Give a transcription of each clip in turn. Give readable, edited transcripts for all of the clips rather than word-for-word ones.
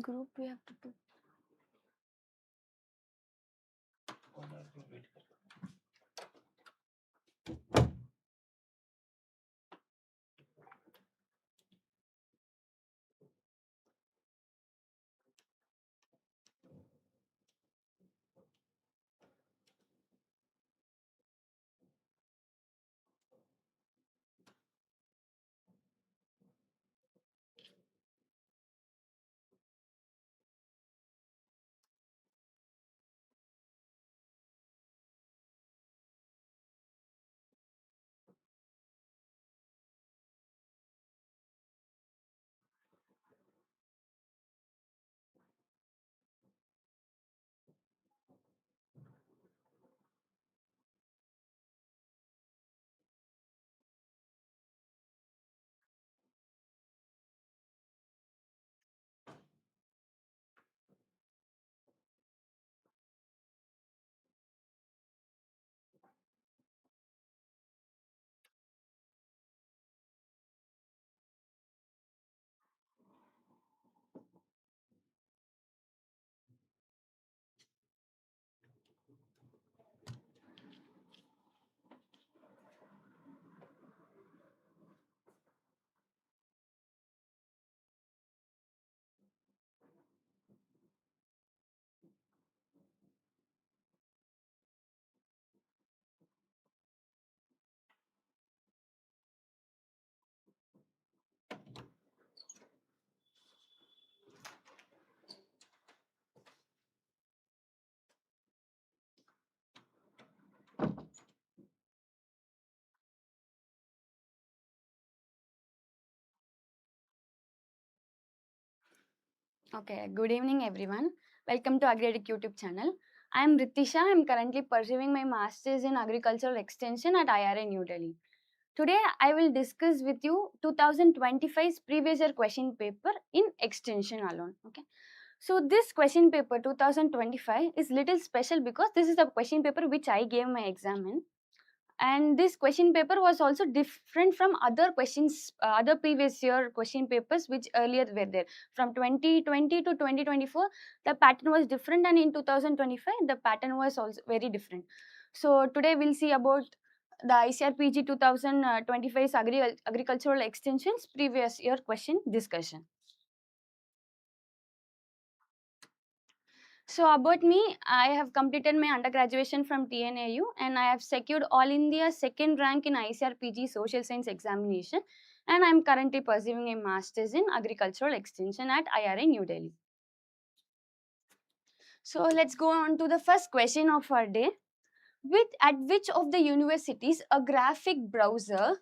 group we have to do. Okay, good evening everyone. Welcome to Addict YouTube channel. I am Rithisha. I am currently pursuing my Masters in Agricultural Extension at IRA New Delhi. Today I will discuss with you 2025's previous year question paper in Extension alone. Okay. So this question paper 2025 is little special because this is the question paper which I gave my exam in. And this question paper was also different from other questions, other previous year question papers which earlier were there. From 2020 to 2024 the pattern was different, and in 2025 the pattern was also very different. So today we'll see about the ICAR-PG 2025's agricultural extensions previous year question discussion. So about me, I have completed my undergraduation from TNAU and I have secured All India second rank in ICAR-PG Social Science examination, and I am currently pursuing a Masters in Agricultural Extension at IRA New Delhi. So let's go on to the first question of our day. At which of the universities a graphic browser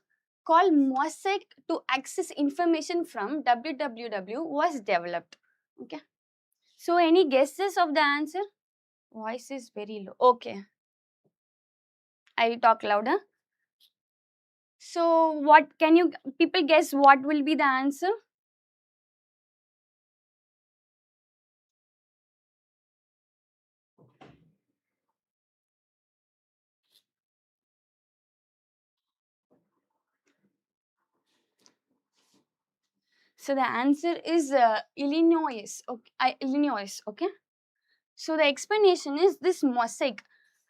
called Mosaic to access information from www was developed? Okay. So any guesses of the answer? Voice is very low. Okay. I will talk louder. So what can you people guess what will be the answer? So the answer is Illinois. Okay, Illinois. Okay. So the explanation is this mosaic.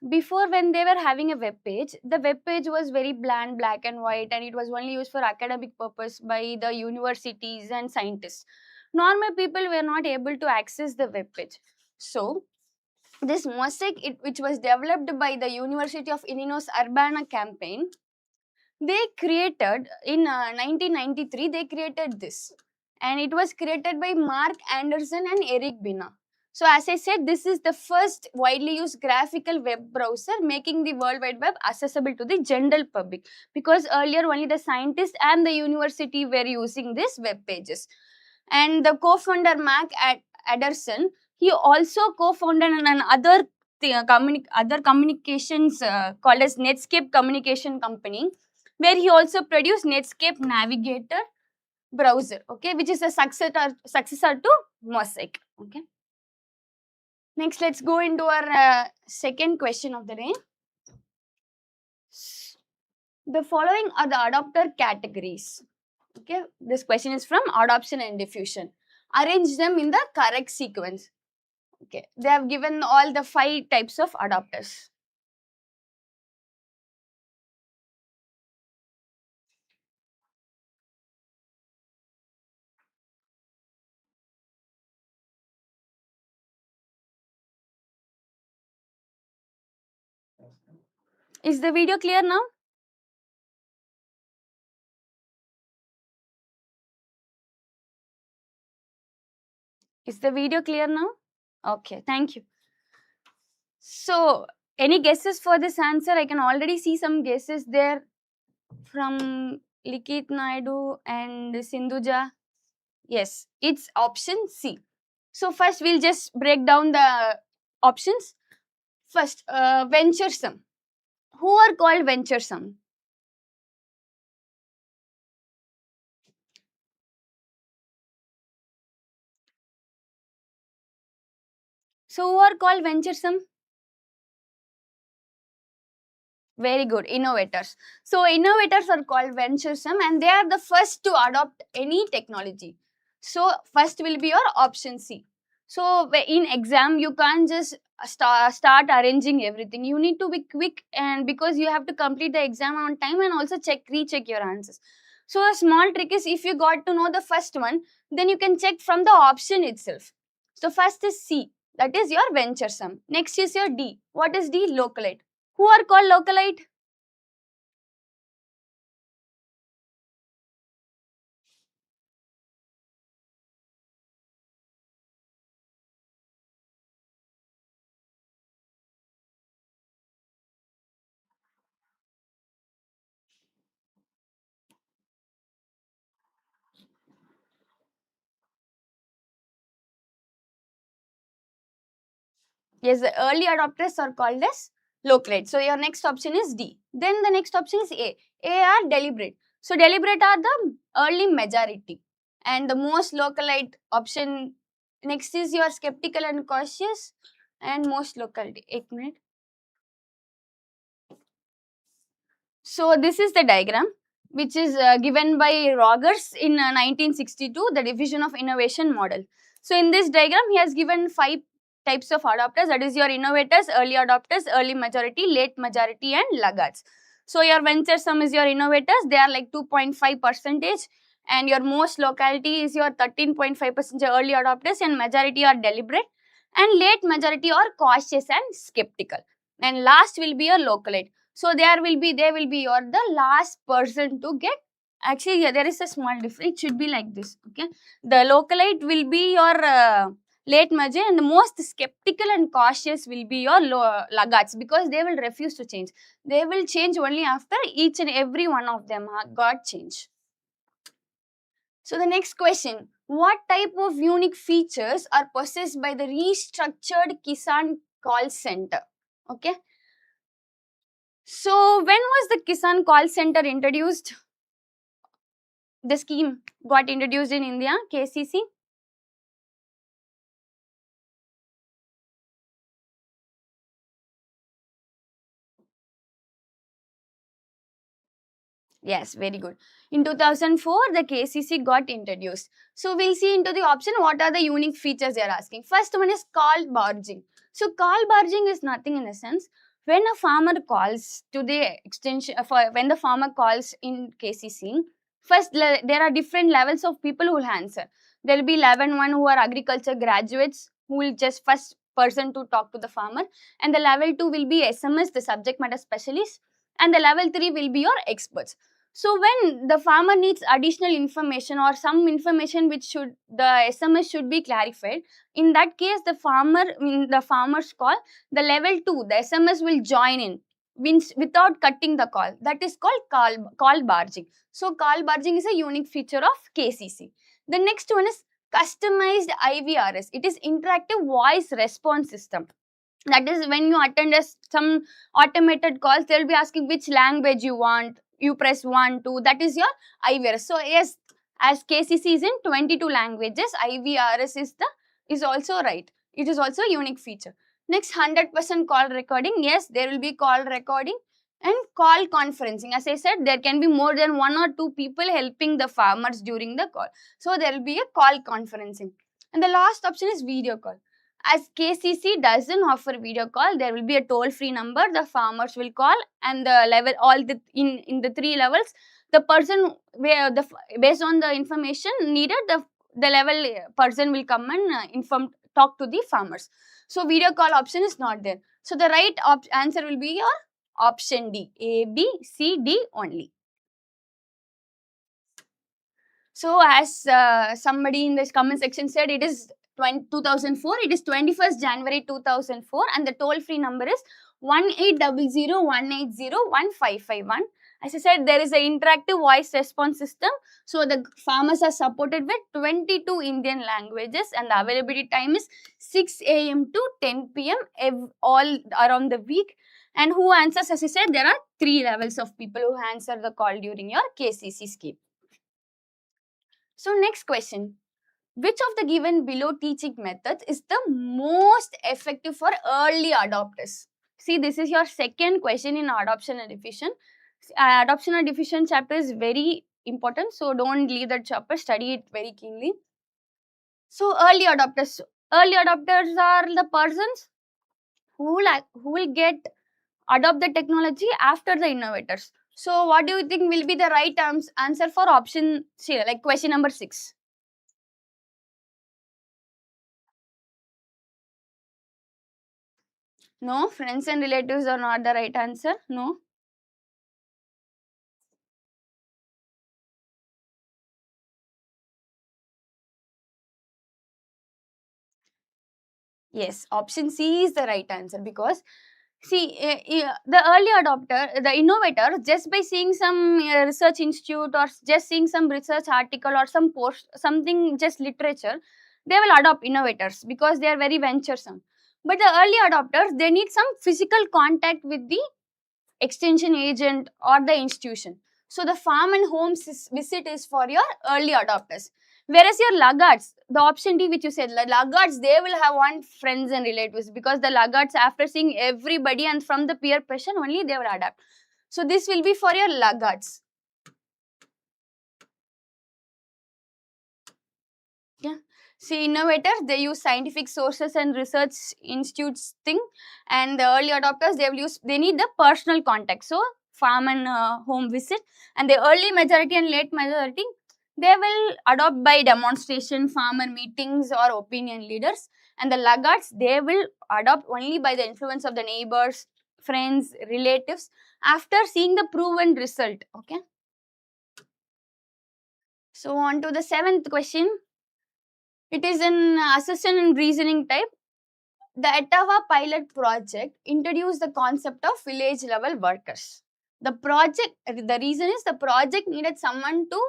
Before, when they were having a web page, the web page was very bland, black and white, and it was only used for academic purpose by the universities and scientists. Normal people were not able to access the web page. So this mosaic, which was developed by the University of Illinois Urbana campaign, they created in 1993. They created this, and it was created by Mark Anderson and Eric Bina. So as I said, this is the first widely used graphical web browser, making the World Wide Web accessible to the general public, because earlier only the scientists and the university were using these web pages. And the co-founder Mark Anderson, he also co-founded another other communications called as Netscape communication company, where he also produced Netscape Navigator browser, okay, which is a successor to Mosaic. Okay. Next, let's go into our second question of the day. The following are the adopter categories. Okay, this question is from Adoption and Diffusion. arrange them in the correct sequence. Okay, they have given all the 5 types of adapters. Is the video clear now? Is the video clear now? Okay, thank you. So, any guesses for this answer? I can already see some guesses there from Likit Naidu and Sindhuja. Yes, it's option C. So, first we'll just break down the options. First, venturesome. Who are called venturesome? So, who are called venturesome? Very good, innovators. So, innovators are called venturesome and they are the first to adopt any technology. So, first will be your option C. So, in exam, you can't just start arranging everything. You need to be quick, and because you have to complete the exam on time and also recheck your answers. So, a small trick is if you got to know the first one, then you can check from the option itself. So, first is C, that is your venturesome. Next is your D. What is D? Localite. Who are called localite? Yes, the early adopters are called as localite. So your next option is D. Then the next option is A. A are deliberate. So deliberate are the early majority. And the most localite option next is your skeptical and cautious and most locality. 1 minute. So this is the diagram which is given by Rogers in 1962, the division of innovation model. So in this diagram, he has given 5 types of adopters, that is your innovators, early adopters, early majority, late majority and laggards. So your venturesome is your innovators, they are like 2.5%, and your most locality is your 13.5% early adopters, and majority are deliberate, and late majority are cautious and skeptical. And last will be your localite. So they will be your the last person to get. Actually, yeah, there is a small difference. It should be like this. Okay, the localite will be your late major, and the most skeptical and cautious will be your laggards, because they will refuse to change. They will change only after each and every one of them got changed. So the next question: what type of unique features are possessed by the restructured Kisan call center? Okay. So when was the Kisan call center introduced? The scheme got introduced in India, KCC. Yes, very good. In 2004, the KCC got introduced. So we'll see into the option what are the unique features they are asking. First one is call barging. So call barging is nothing in a sense. When a farmer calls to the extension, when the farmer calls in KCC, first there are different levels of people who will answer. There will be 11 who are agriculture graduates who will just first person to talk to the farmer, and the level 2 will be SMS, the subject matter specialist, and the level 3 will be your experts. So when the farmer needs additional information or some information which should the SMS should be clarified, in that case the farmer in the farmer's call, the level 2, the SMS will join in means without cutting the call. That is called call barging. So call barging is a unique feature of KCC. The next one is customized IVRS. It is interactive voice response system. That is when you attend some automated calls, they will be asking which language you want. You press 1, 2, that is your IVRS. So yes, as KCC is in 22 languages, IVRS is also right. It is also a unique feature. Next, 100% call recording. Yes, there will be call recording and call conferencing. As I said, there can be more than 1 or 2 people helping the farmers during the call. So there will be a call conferencing. And the last option is video call. As KCC doesn't offer video call, there will be a toll-free number the farmers will call, and the level, all the in the three levels, the person where the based on the information needed, the level person will come and talk to the farmers. So video call option is not there. So the right answer will be your option D, A, B, C, D only. So as somebody in this comment section said, it is 2004, it is 21st January 2004, and the toll free number is 180018015551. As I said, there is an interactive voice response system. So the farmers are supported with 22 Indian languages, and the availability time is 6 a.m. to 10 p.m. all around the week. And who answers? As I said, there are 3 levels of people who answer the call during your KCC scheme. So next question, which of the given below teaching methods is the most effective for early adopters? See, this is your second question in adoption and diffusion. Adoption and diffusion chapter is very important, so don't leave that chapter, study it very keenly. So early adopters are the persons who will adopt the technology after the innovators. So what do you think will be the right answer for option C, like question number 6? No, friends and relatives are not the right answer. No. Yes, option C is the right answer, because see, the early adopter, the innovator, just by seeing some research institute or just seeing some research article or some post, something just literature, they will adopt innovators because they are very venturesome. But the early adopters, they need some physical contact with the extension agent or the institution. So the farm and home visit is for your early adopters. Whereas your laggards, the option D which you said, laggards, they will have one friends and relatives, because the laggards, after seeing everybody and from the peer pressure only, they will adapt. So this will be for your laggards. Yeah. See, innovators, they use scientific sources and research institutes thing, and the early adopters, they need the personal contact. So farm and home visit, and the early majority and late majority, they will adopt by demonstration, farmer meetings or opinion leaders, and the laggards, they will adopt only by the influence of the neighbors, friends, relatives, after seeing the proven result. Okay. So on to the 7th question. It is an assessment and reasoning type. The Etava pilot project introduced the concept of village level workers. The reason is the project needed someone to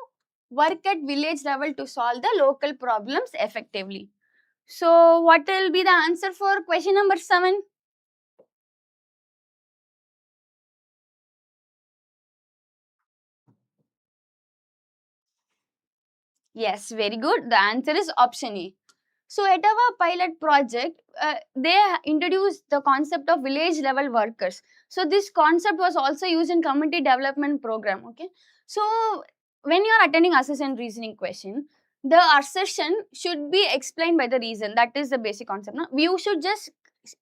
work at village level to solve the local problems effectively. So what will be the answer for question number 7? Yes, very good. The answer is option A. So at our pilot project, they introduced the concept of village level workers. So this concept was also used in community development program. Okay. So when you are attending assessment reasoning question, the assertion should be explained by the reason. That is the basic concept. No? You should just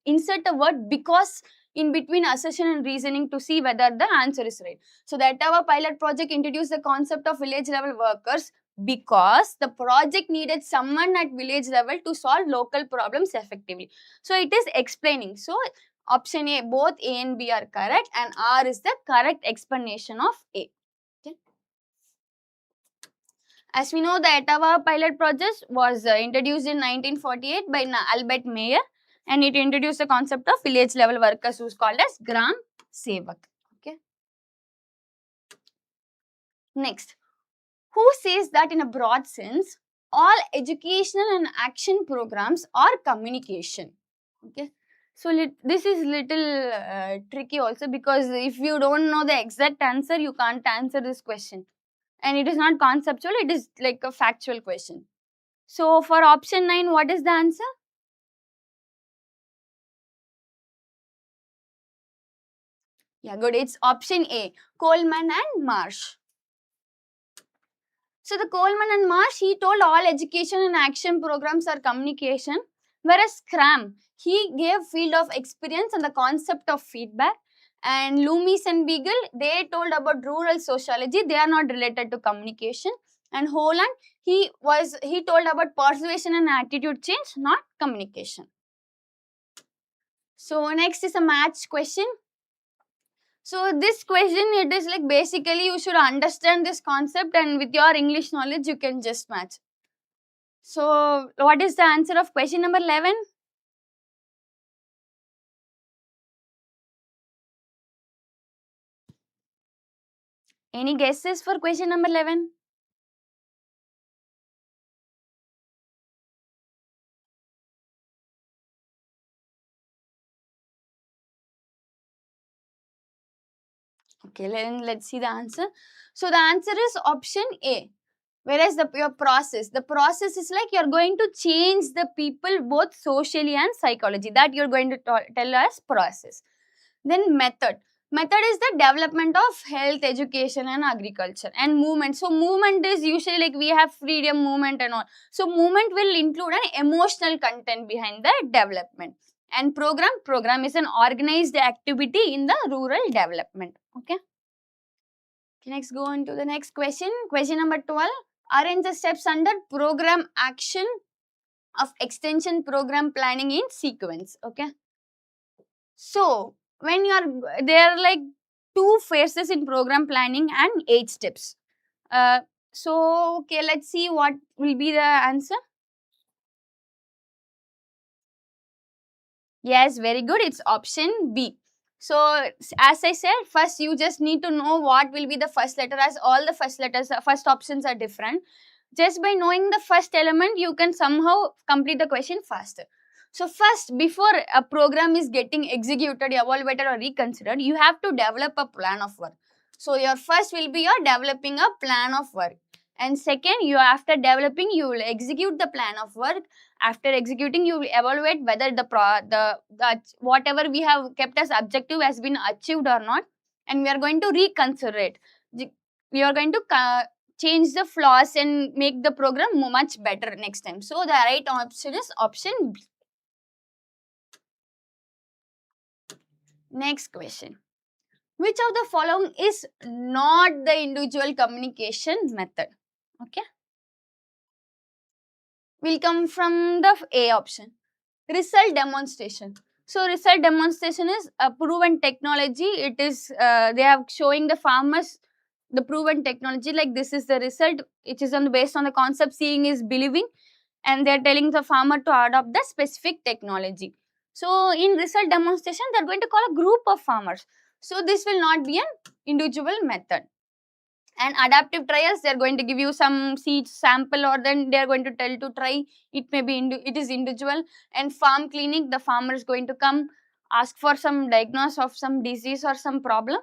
insert a word because in between assertion and reasoning to see whether the answer is right. So the Etava pilot project introduced the concept of village level workers because the project needed someone at village level to solve local problems effectively. So it is explaining. So option A, both A and B are correct, and R is the correct explanation of A. Okay. As we know, the Etava pilot project was introduced in 1948 by Albert Mayer, and it introduced the concept of village level workers, who is called as Gram Sevak. Okay. Next, who says that in a broad sense, all educational and action programs are communication? Okay. So this is little tricky also, because if you don't know the exact answer, you can't answer this question. And it is not conceptual, it is like a factual question. So for option 9, what is the answer? Yeah, good. It's option A, Coleman and Marsh. So the Coleman and Marsh, he told all education and action programs are communication, whereas Cram, he gave field of experience and the concept of feedback. And Loomis and Beagle, they told about rural sociology, they are not related to communication. And Holland, he told about persuasion and attitude change, not communication. So next is a match question. So this question, it is like basically you should understand this concept and with your English knowledge you can just match. So what is the answer of question number 11? Any guesses for question number 11? Okay, let's see the answer. So the answer is option A. Whereas your process, the process is like you're going to change the people both socially and psychology. That you're going to tell us process. Then method. Method is the development of health, education and agriculture. And movement. So movement is usually like we have freedom movement and all. So movement will include an emotional content behind the development. And program is an organized activity in the rural development. Okay. Next, go on to the next question. Question number 12. Arrange the steps under program action of extension program planning in sequence. Okay. So, when there are like 2 phases in program planning and 8 steps. Okay, let's see what will be the answer. Yes, very good. It's option B. So, as I said, first you just need to know what will be the first letter, as all the first options are different. Just by knowing the first element, you can somehow complete the question faster. So, first, before a program is getting executed, evaluated or reconsidered, you have to develop a plan of work. So, your first will be your developing a plan of work. And second, after developing, you will execute the plan of work. After executing, you will evaluate whether the whatever we have kept as objective has been achieved or not, and we are going to reconsider it. We are going to change the flaws and make the program much better next time. So the right option is option B. Next question. Which of the following is not the individual communication method? Okay. Will come from the A option. Result demonstration. So result demonstration is a proven technology. It is they are showing the farmers the proven technology, like this is the result. It is based on the concept seeing is believing, and they are telling the farmer to adopt the specific technology. So in result demonstration, they are going to call a group of farmers. So this will not be an individual method. And adaptive trials, they are going to give you some seed sample, or then they are going to tell to try. It may be it is individual. And farm clinic, the farmer is going to come ask for some diagnosis of some disease or some problem.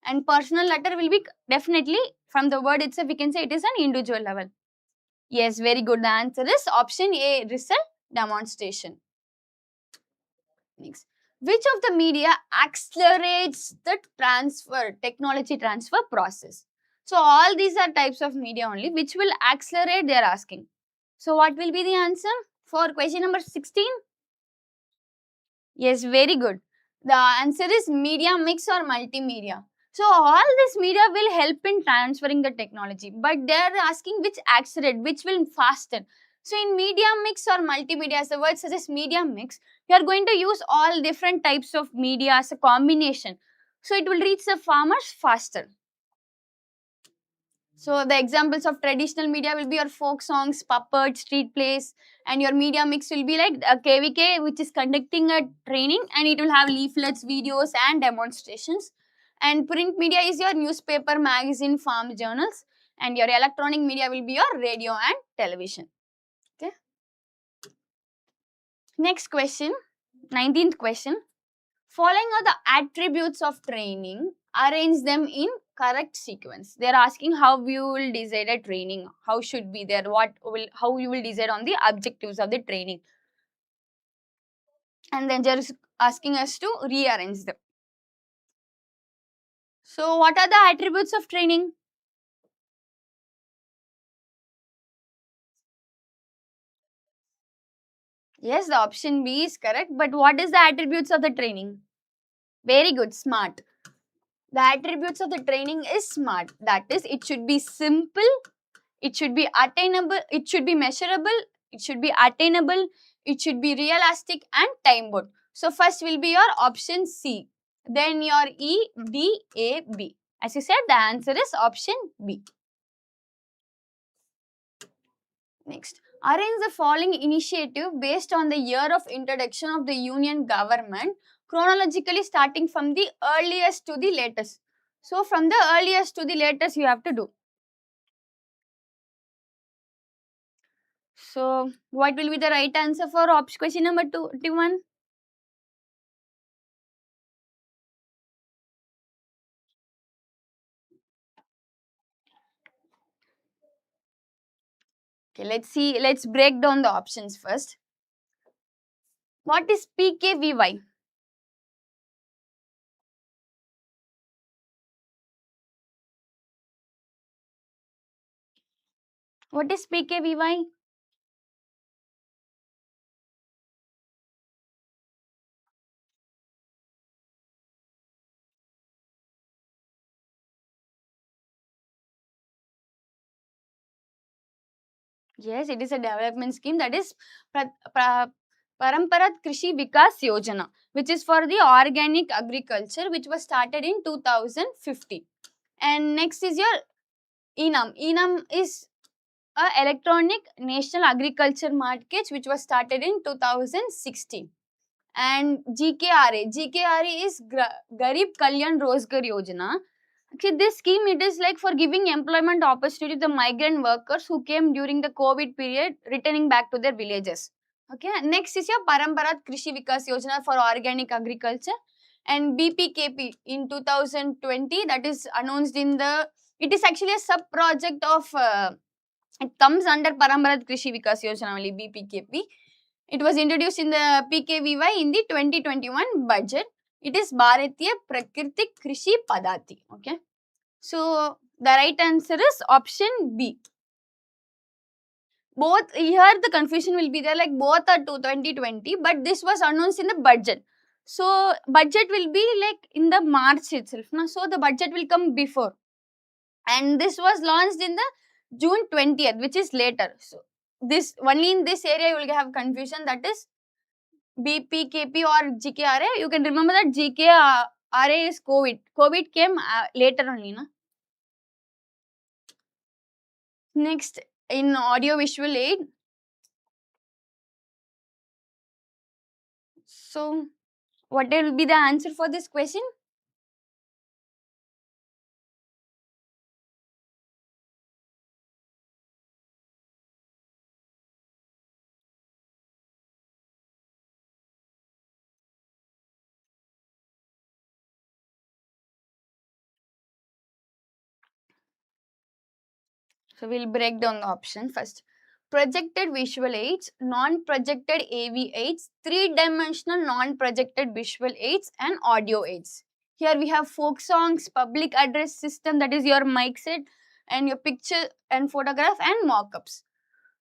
And personal letter will be definitely, from the word itself we can say it is an individual level. Yes, very good. The answer is option A, result demonstration. Next, which of the media accelerates the technology transfer process? So all these are types of media only. Which will accelerate, they are asking. So what will be the answer for question number 16? Yes, very good. The answer is media mix or multimedia. So all this media will help in transferring the technology, but they are asking which accelerate, which will fasten. So in media mix or multimedia, as the word suggests, media mix, you are going to use all different types of media as a combination. So it will reach the farmers faster. So the examples of traditional media will be your folk songs, puppet, street plays, and your media mix will be like a KVK, which is conducting a training, and it will have leaflets, videos and demonstrations. And print media is your newspaper, magazine, farm journals, and your electronic media will be your radio and television. Okay. Next question, 19th question. Following are the attributes of training, arrange them in correct sequence. They are asking how you will decide a training, how should be there, how you will decide on the objectives of the training. And then just asking us to rearrange them. So what are the attributes of training? Yes, the option B is correct. But what is the attributes of the training? Very good, smart. The attributes of the training is smart. That is, it should be simple, it should be attainable, it should be measurable, it should be attainable, it should be realistic and time bound. So first will be your option C. Then your E, D, A, B. As you said, the answer is option B. Next, arrange the following initiative based on the year of introduction of the union government, chronologically starting from the earliest to the latest. So from the earliest to the latest you have to do. So what will be the right answer for question number 21? Okay, let's see. Let's break down the options first. What is PKVY? What is PKVY? Yes, it is a development scheme, that is Paramparat Krishi Vikas Yojana, which is for the organic agriculture, which was started in 2015. And next is your ENAM. ENAM is a electronic national agriculture market, which was started in 2016. And GKRA is Garib Kalyan Rozgar Yojana. Actually, this scheme, it is like for giving employment opportunity to the migrant workers who came during the COVID period, returning back to their villages. Okay, next is your Paramparat Krishi Vikas Yojana for organic agriculture, and BPKP in 2020, that is announced in the, it is actually a sub project of, it comes under Paramparat Krishi Vikas Yojana only, BPKP. It was introduced in the PKVY in the 2021 budget. It is Bharatiya Prakritik Krishi Padati. Okay. So the right answer is option B. Both here the confusion will be there, like both are to 2020, but this was announced in the budget. So budget will be like in the March itself. No? So the budget will come before. And this was launched in the June 20th, which is later. So this only in this area you will have confusion, that is BPKP or GKRA. You can remember that GKRA is COVID. COVID came later only. No? Next, in audio visual aid. So, what will be the answer for this question? So, we'll break down the option first. Projected visual aids, non-projected AV aids, three-dimensional non-projected visual aids, and audio aids. Here we have folk songs, public address system, that is your mic set, and your picture and photograph and mock-ups.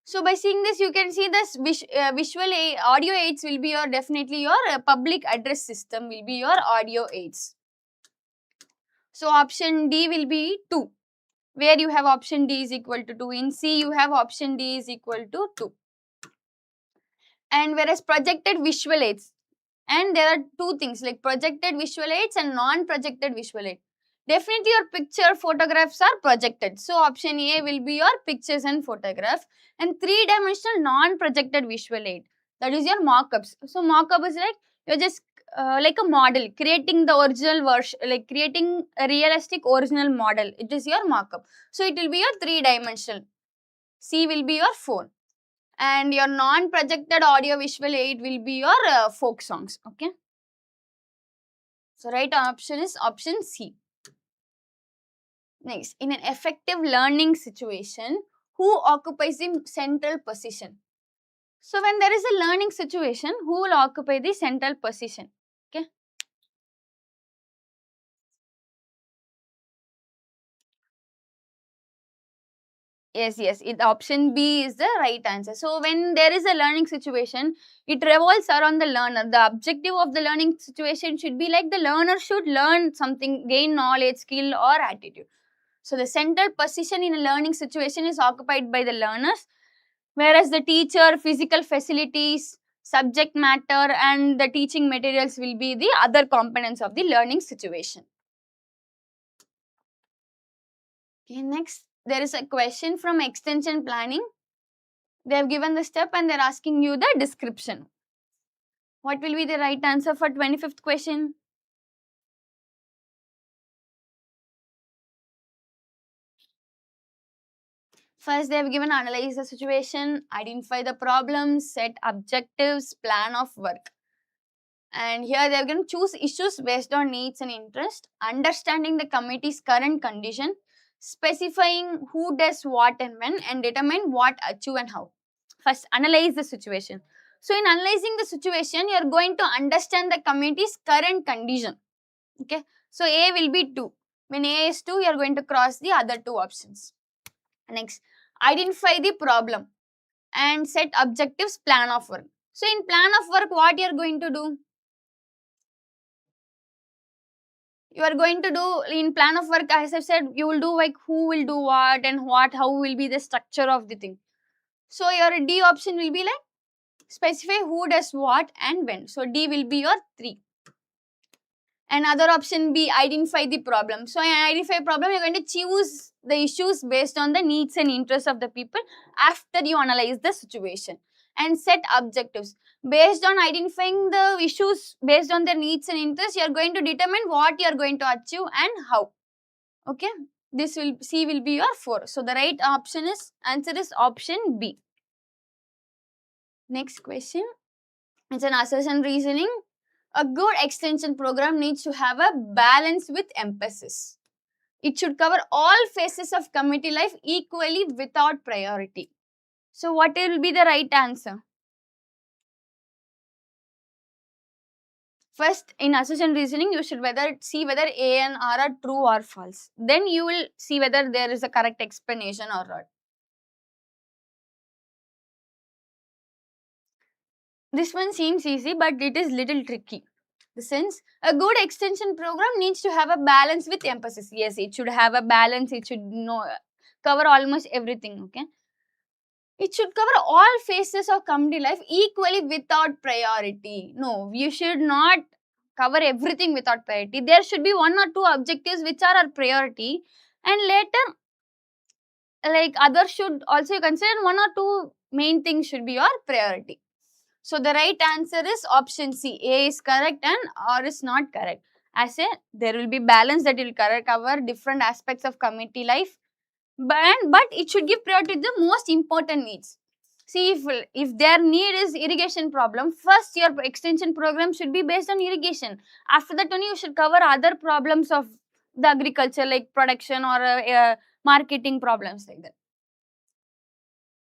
So by seeing this, you can see this audio aids will be your, definitely your public address system will be your audio aids. So option D will be 2. Where you have option D is equal to 2. In C, you have option D is equal to 2. And whereas projected visual aids, and there are two things like projected visual aids and non-projected visual aids. Definitely your picture photographs are projected. So option A will be your pictures and photograph, and three-dimensional non-projected visual aid. That is your mock-ups. So mock-up is like you're just like a model, creating the original version, like creating a realistic original model. It is your mock-up. So it will be your three-dimensional. C will be your phone. And your non-projected audio visual aid will be your folk songs. Okay. So right option is option C. Next, in an effective learning situation, who occupies the central position? So when there is a learning situation, who will occupy the central position? Okay. Yes, yes. Option B is the right answer. So when there is a learning situation, it revolves around the learner. The objective of the learning situation should be like the learner should learn something, gain knowledge, skill or attitude. So the central position in a learning situation is occupied by the learners, whereas the teacher, physical facilities, subject matter and the teaching materials will be the other components of the learning situation. Okay, next there is a question from extension planning. They have given the step and they are asking you the description. What will be the right answer for 25th question? First, they have given analyze the situation, identify the problems, set objectives, plan of work. And here they are going to choose issues based on needs and interest, understanding the committee's current condition, specifying who does what and when, and determine what, achieve and how. First, analyze the situation. So, in analyzing the situation, you are going to understand the committee's current condition. Okay. So, A will be 2. When A is 2, you are going to cross the other 2 options. Next, identify the problem and set objectives, plan of work. So, in plan of work, what you are going to do? You are going to do in plan of work, as I said, you will do like who will do what and what, how will be the structure of the thing. So, your D option will be like specify who does what and when. So, D will be your 3. Another option B, identify the problem. So, in identify problem, you are going to choose the issues based on the needs and interests of the people after you analyze the situation, and set objectives. Based on identifying the issues based on their needs and interests, you are going to determine what you are going to achieve and how. Okay, this will C will be your 4. So, the right option is answer is option B. Next question, it's an assertion reasoning. A good extension program needs to have a balance with emphasis. It should cover all phases of community life equally without priority. So, what will be the right answer? First, in assertion reasoning, you should see whether A and R are true or false. Then you will see whether there is a correct explanation or not. This one seems easy, but it is little tricky. The sense, a good extension program needs to have a balance with emphasis. Yes, it should have a balance. It should cover almost everything. Okay, it should cover all phases of community life equally without priority. No, you should not cover everything without priority. There should be 1 or 2 objectives which are our priority, and later, like others should also consider 1 or 2 main things should be your priority. So, the right answer is option C. A is correct and R is not correct. I say there will be balance that will cover different aspects of community life, but it should give priority to the most important needs. See, if their need is irrigation problem, first your extension program should be based on irrigation. After that only you should cover other problems of the agriculture like production or marketing problems like that.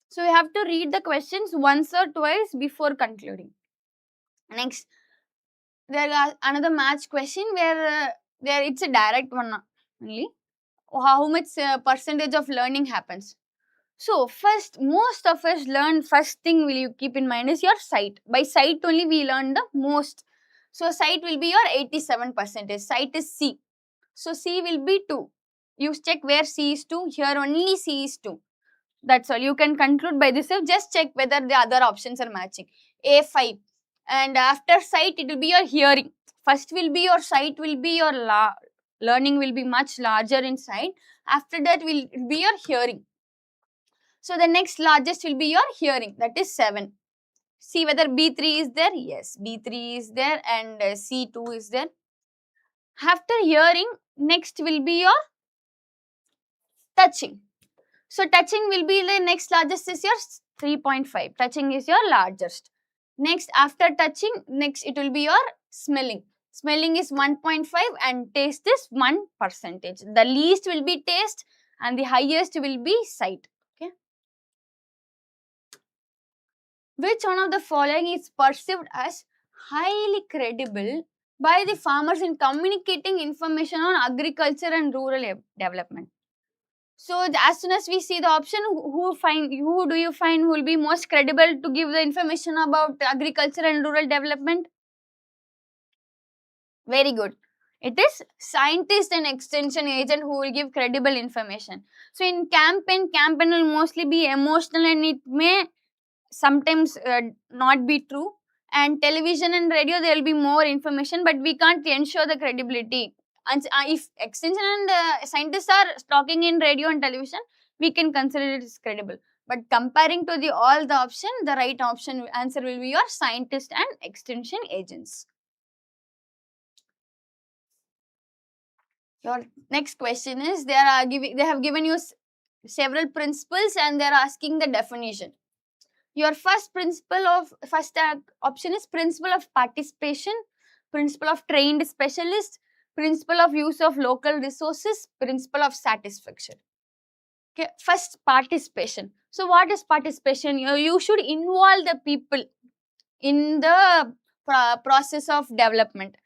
So, you have to read the questions once or twice before concluding. Next, there is another match question where it's a direct one only. How much percentage of learning happens? So, first, most of us learn, first thing will you keep in mind is your sight. By sight only we learn the most. So, sight will be your 87%. Sight is C. So, C will be 2. You check where C is 2. Here only C is 2. That's all. You can conclude by this. Just check whether the other options are matching. A5. And after sight, it will be your hearing. First will be your sight, will be your learning will be much larger in sight. After that will be your hearing. So, the next largest will be your hearing. That is 7. See whether B3 is there. Yes, B3 is there and C2 is there. After hearing, next will be your touching. So, touching will be the next largest is your 3.5. Touching is your largest. Next, after touching, next it will be your smelling. Smelling is 1.5 and taste is 1%. The least will be taste and the highest will be sight. Okay. Which one of the following is perceived as highly credible by the farmers in communicating information on agriculture and rural development? So as soon as we see the option, who do you find will be most credible to give the information about agriculture and rural development? Very good. It is scientist and extension agent who will give credible information. So in campaign will mostly be emotional and it may sometimes not be true. And television and radio there will be more information, but we can't ensure the credibility. And if extension and scientists are talking in radio and television, we can consider it as credible. But comparing to the all the option, the right option answer will be your scientist and extension agents. Your next question is they have given you several principles and they are asking the definition. Your first option is principle of participation, principle of trained specialist, principle of use of local resources, principle of satisfaction. Okay, first participation. So what is participation? You should involve the people in the process of development.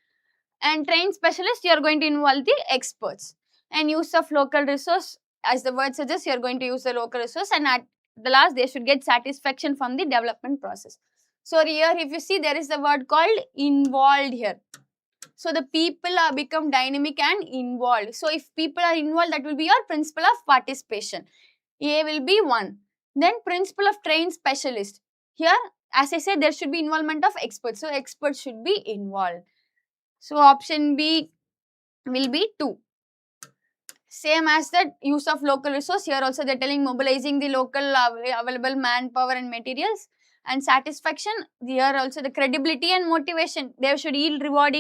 And trained specialist, you are going to involve the experts. And use of local resource, as the word suggests, you are going to use the local resource, and at the last they should get satisfaction from the development process. So here if you see, there is the word called involved here. So the people are become dynamic and involved. So if people are involved, that will be your principle of participation. A will be 1. Then principle of trained specialist. Here, as I said, there should be involvement of experts. So experts should be involved. So option B will be 2. Same as the use of local resource. Here also they are telling mobilizing the local available manpower and materials. And satisfaction, here also the credibility and motivation. They should yield rewards.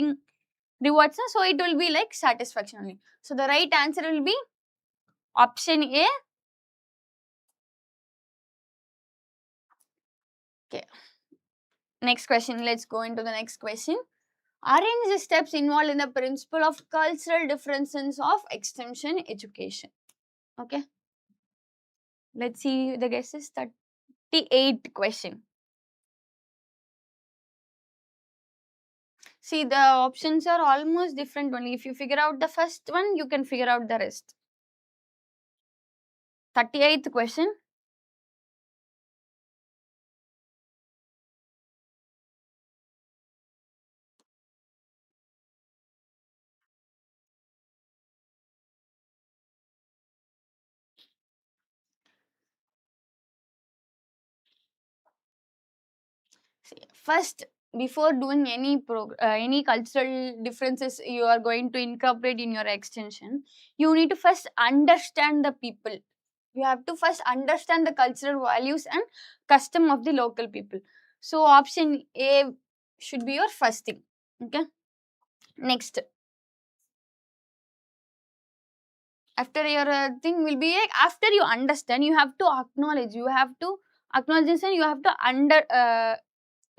So it will be like satisfaction only. So the right answer will be option A. Okay. Next question. Let's go into the next question. Arrange the steps involved in the principle of cultural differences of extension education. Okay. Let's see the guesses. 38th question. See, the options are almost different only. If you figure out the first one, you can figure out the rest. 38th question. See, first, before doing any cultural differences you are going to incorporate in your extension, you need to first understand the people. You have to first understand the cultural values and custom of the local people. So option A should be your first thing. Okay. Next, after your thing will be like, after you understand, you have to acknowledge. You have to acknowledge this and you have to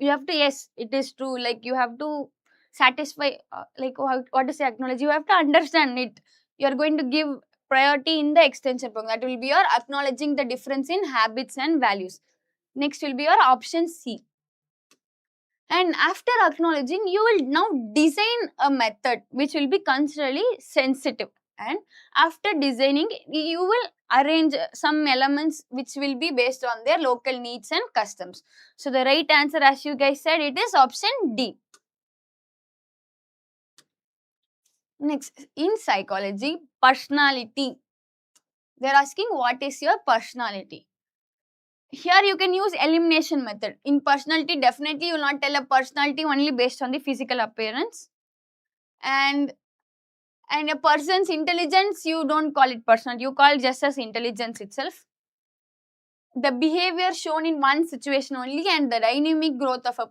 you have to, yes, it is true. Like you have to satisfy. Like what to say? Acknowledge. You have to understand it. You are going to give priority in the extension program. That will be your acknowledging the difference in habits and values. Next will be your option C. And after acknowledging, you will now design a method which will be culturally sensitive. And after designing, you will arrange some elements which will be based on their local needs and customs. So the right answer, as you guys said, it is option D. Next, in psychology, personality. They are asking what is your personality. Here you can use elimination method. In personality, definitely you will not tell a personality only based on the physical appearance. And a person's intelligence, you don't call it personality, you call just as intelligence itself. The behavior shown in one situation only and the dynamic growth of a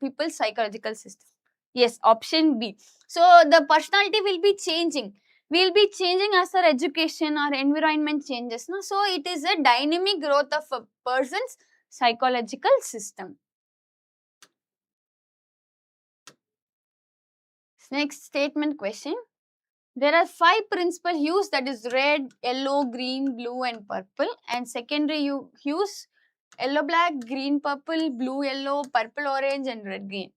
people's psychological system. Yes, option B. So the personality will be changing. Will be changing as our education or environment changes. No? So it is a dynamic growth of a person's psychological system. Next statement question. There are 5 principal hues, that is red, yellow, green, blue and purple, and secondary hues yellow, black, green, purple, blue, yellow, purple, orange and red, green.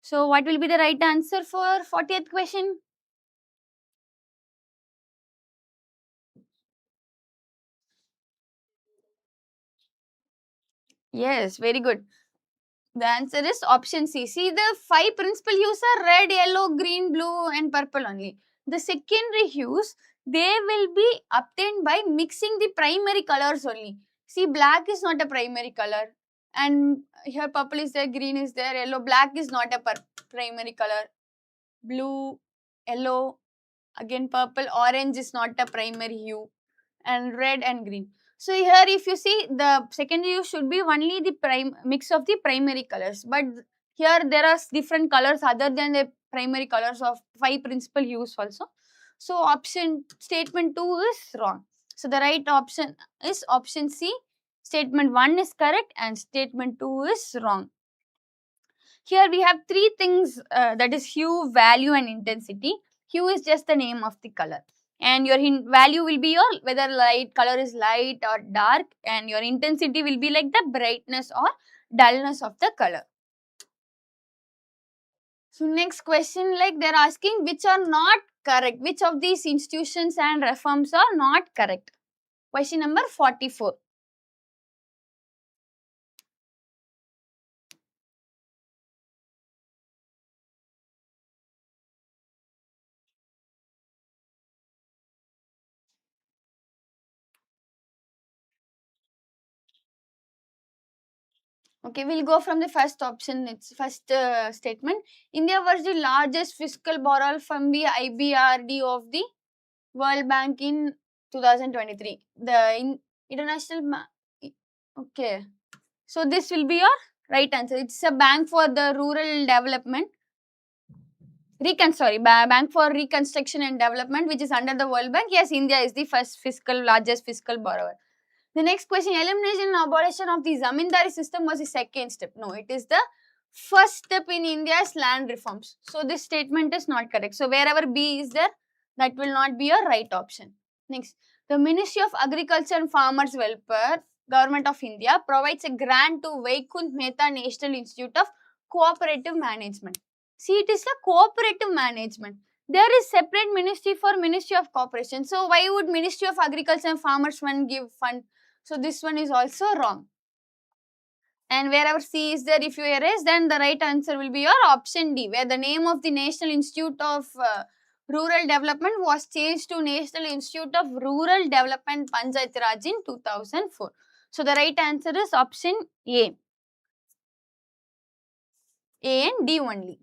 So what will be the right answer for 40th question? Yes, very good. The answer is option C. See, the 5 principal hues are red, yellow, green, blue and purple only. The secondary hues, they will be obtained by mixing the primary colors only. See, black is not a primary color. And here purple is there, green is there, yellow. Black is not a primary color. Blue, yellow, again purple, orange is not a primary hue. And red and green. So here if you see, the secondary hue should be only the mix of the primary colors, but here there are different colors other than the primary colors of 5 principal hues also. So option statement 2 is wrong. So the right option is option C. Statement 1 is correct and statement 2 is wrong. Here we have three things, that is hue, value and intensity. Hue is just the name of the color, and your value will be your whether light color is light or dark, and your intensity will be like the brightness or dullness of the color. So next question, like they're asking which are not correct, which of these institutions and reforms are not correct. Question number 44. Okay, we'll go from the first option. It's first statement. India was the largest fiscal borrower from the IBRD of the World Bank in 2023. The international. Okay, so this will be your right answer. It's a bank for the rural development. Bank for Reconstruction and Development, which is under the World Bank. Yes, India is the first largest fiscal borrower. The next question, elimination and abolition of the zamindari system was the second step. No, it is the first step in India's land reforms. So this statement is not correct. So wherever B is there, that will not be your right option. Next, the Ministry of Agriculture and Farmers Welfare, Government of India, provides a grant to Vaikunth Mehta National Institute of Cooperative Management. See, it is a cooperative management. There is separate ministry for Ministry of Cooperation. So why would Ministry of Agriculture and Farmers Fund give fund? So this one is also wrong. And wherever C is there, if you erase, then the right answer will be your option D, where the name of the National Institute of Rural Development was changed to National Institute of Rural Development Panchayat Raj in 2004. So the right answer is option A. A and D only.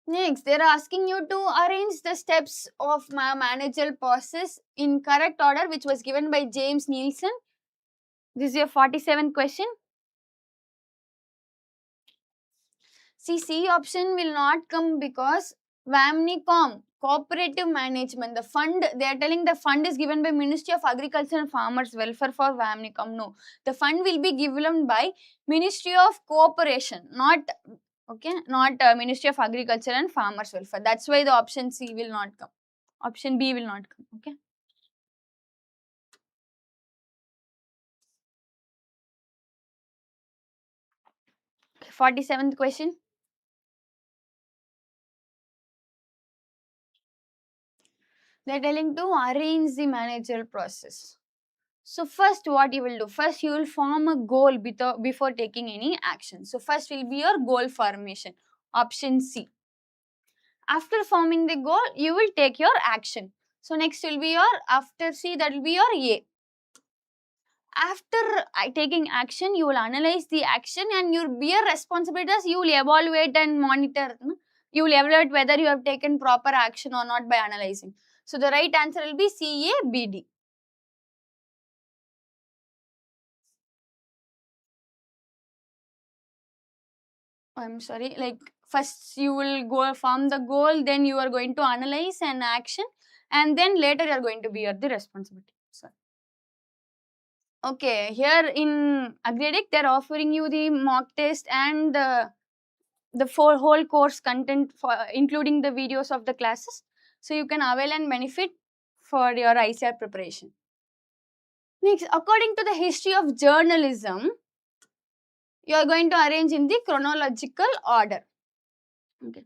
Next, they are asking you to arrange the steps of my managerial process in correct order, which was given by James Nielsen. This is your 47th question. See, C option will not come because VAMNICOM, Cooperative Management, the fund, they are telling the fund is given by Ministry of Agriculture and Farmers Welfare for VAMNICOM. No, the fund will be given by Ministry of Cooperation, not Ministry of Agriculture and Farmers Welfare. That's why the option C will not come. Option B will not come. Okay. Okay, 47th question. They're telling to arrange the managerial process. So first what you will do? First you will form a goal before taking any action. So first will be your goal formation. Option C. After forming the goal, you will take your action. So next will be your, after C, that will be your A. After taking action, you will analyze the action and your be responsibilities, you will evaluate and monitor. You will evaluate whether you have taken proper action or not by analyzing. So the right answer will be C, A, B, D. I'm sorry, like first you will go form the goal, then you are going to analyze an action, and then later you are going to bear the responsibility. So, okay, here in Addict, they are offering you the mock test and the whole course content, for including the videos of the classes. So you can avail and benefit for your ICAR preparation. Next, according to the history of journalism, you are going to arrange in the chronological order. Okay.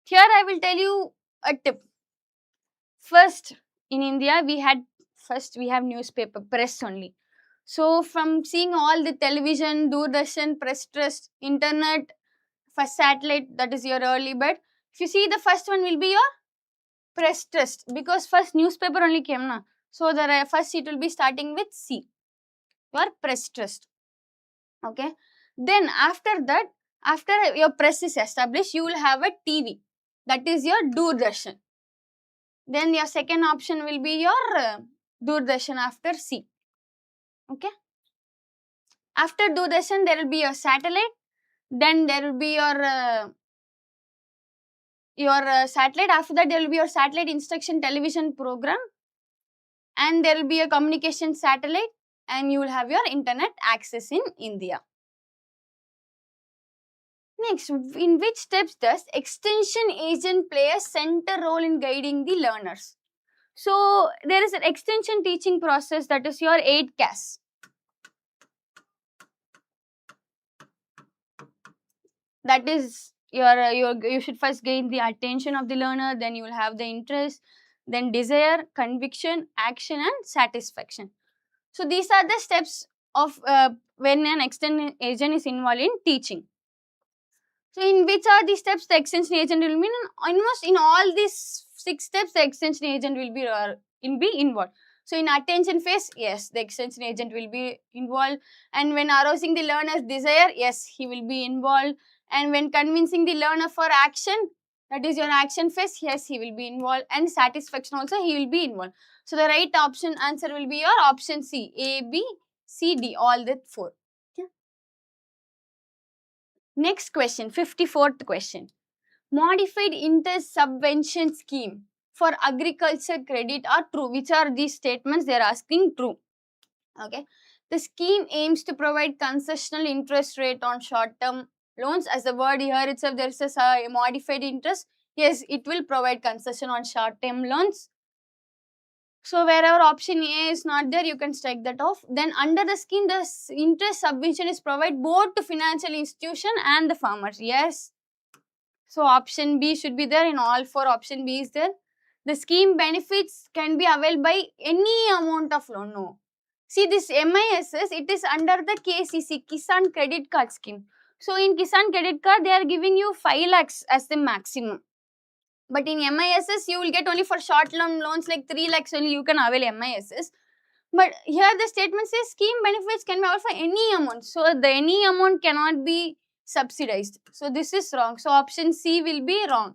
Here I will tell you a tip. First, in India, we had first we have newspaper, press only. So from seeing all the television, Doordarshan, press trust, internet, first satellite, that is your early bird. If you see, the first one will be your press trust, because first newspaper only came na. So the first it will be starting with C, your press trust. Okay. Then after that, after your press is established, you will have a TV. That is your Doordarshan. Then your second option will be your Doordarshan after C. Okay. After Doordarshan, there will be your satellite. Then there will be your satellite. After that, there will be your satellite instruction television program. And there will be a communication satellite. And you will have your internet access in India. Next, in which steps does extension agent play a center role in guiding the learners? So, there is an extension teaching process, that is your 8CAS. That is you should first gain the attention of the learner, then you will have the interest, then desire, conviction, action and satisfaction. So, these are the steps of when an extension agent is involved in teaching. So, in which are the steps the extension agent will mean? Almost in all these 6 steps, the extension agent will be involved. So, in attention phase, yes, the extension agent will be involved. And when arousing the learner's desire, yes, he will be involved. And when convincing the learner for action, that is your action phase, yes, he will be involved. And satisfaction also, he will be involved. So, the right option answer will be your option C, A, B, C, D, all the 4. Next question, 54th question. Modified interest subvention scheme for agriculture credit are true. Which are these statements they are asking? True. Okay. The scheme aims to provide concessional interest rate on short-term loans. As the word here itself, there is a modified interest. Yes, it will provide concession on short-term loans. So, wherever option A is not there, you can strike that off. Then under the scheme, the interest subvention is provided both to financial institution and the farmers. Yes. So, option B should be there. In all 4, option B is there. The scheme benefits can be availed by any amount of loan. No. See, this MISS, it is under the KCC, Kisan Credit Card Scheme. So, in Kisan Credit Card, they are giving you 5 lakhs as the maximum. But in MISS, you will get only for short-term loans like 3 lakhs only you can avail MISS. But here the statement says scheme benefits can be availed for any amount. So, the any amount cannot be subsidized. So, this is wrong. So, option C will be wrong.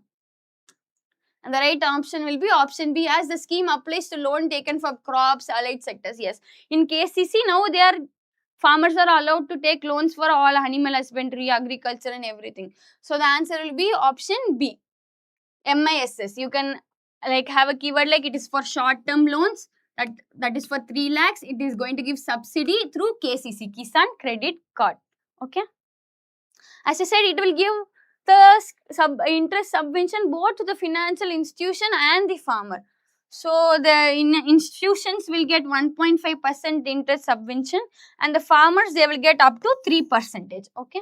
And the right option will be option B, as the scheme applies to loan taken for crops, allied sectors. Yes. In KCC, now farmers are allowed to take loans for all animal husbandry, agriculture and everything. So, the answer will be option B. MISS. You can like have a keyword like it is for short term loans, that is for 3 lakhs. It is going to give subsidy through KCC, Kisan Credit Card. Okay. As I said, it will give the interest subvention both to the financial institution and the farmer. So, the institutions will get 1.5% interest subvention and the farmers, they will get up to 3%. Okay.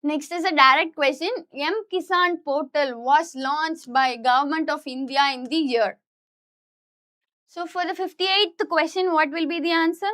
Next is a direct question. M-Kisan portal was launched by Government of India in the year. So, for the 58th question, what will be the answer?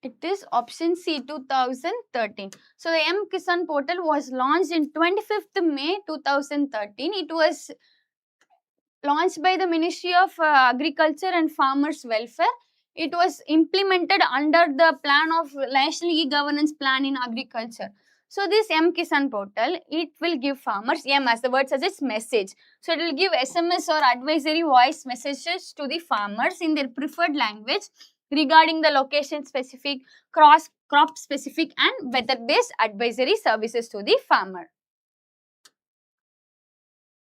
It is option C, 2013. So, the M-Kisan portal was launched in 25th May 2013. It was launched by the Ministry of Agriculture and Farmers Welfare. It was implemented under the plan of National E-Governance Plan in Agriculture. So, this M-Kisan portal, it will give farmers, M as the word suggests, message. So, it will give SMS or advisory voice messages to the farmers in their preferred language regarding the location specific, crop specific and weather based advisory services to the farmer.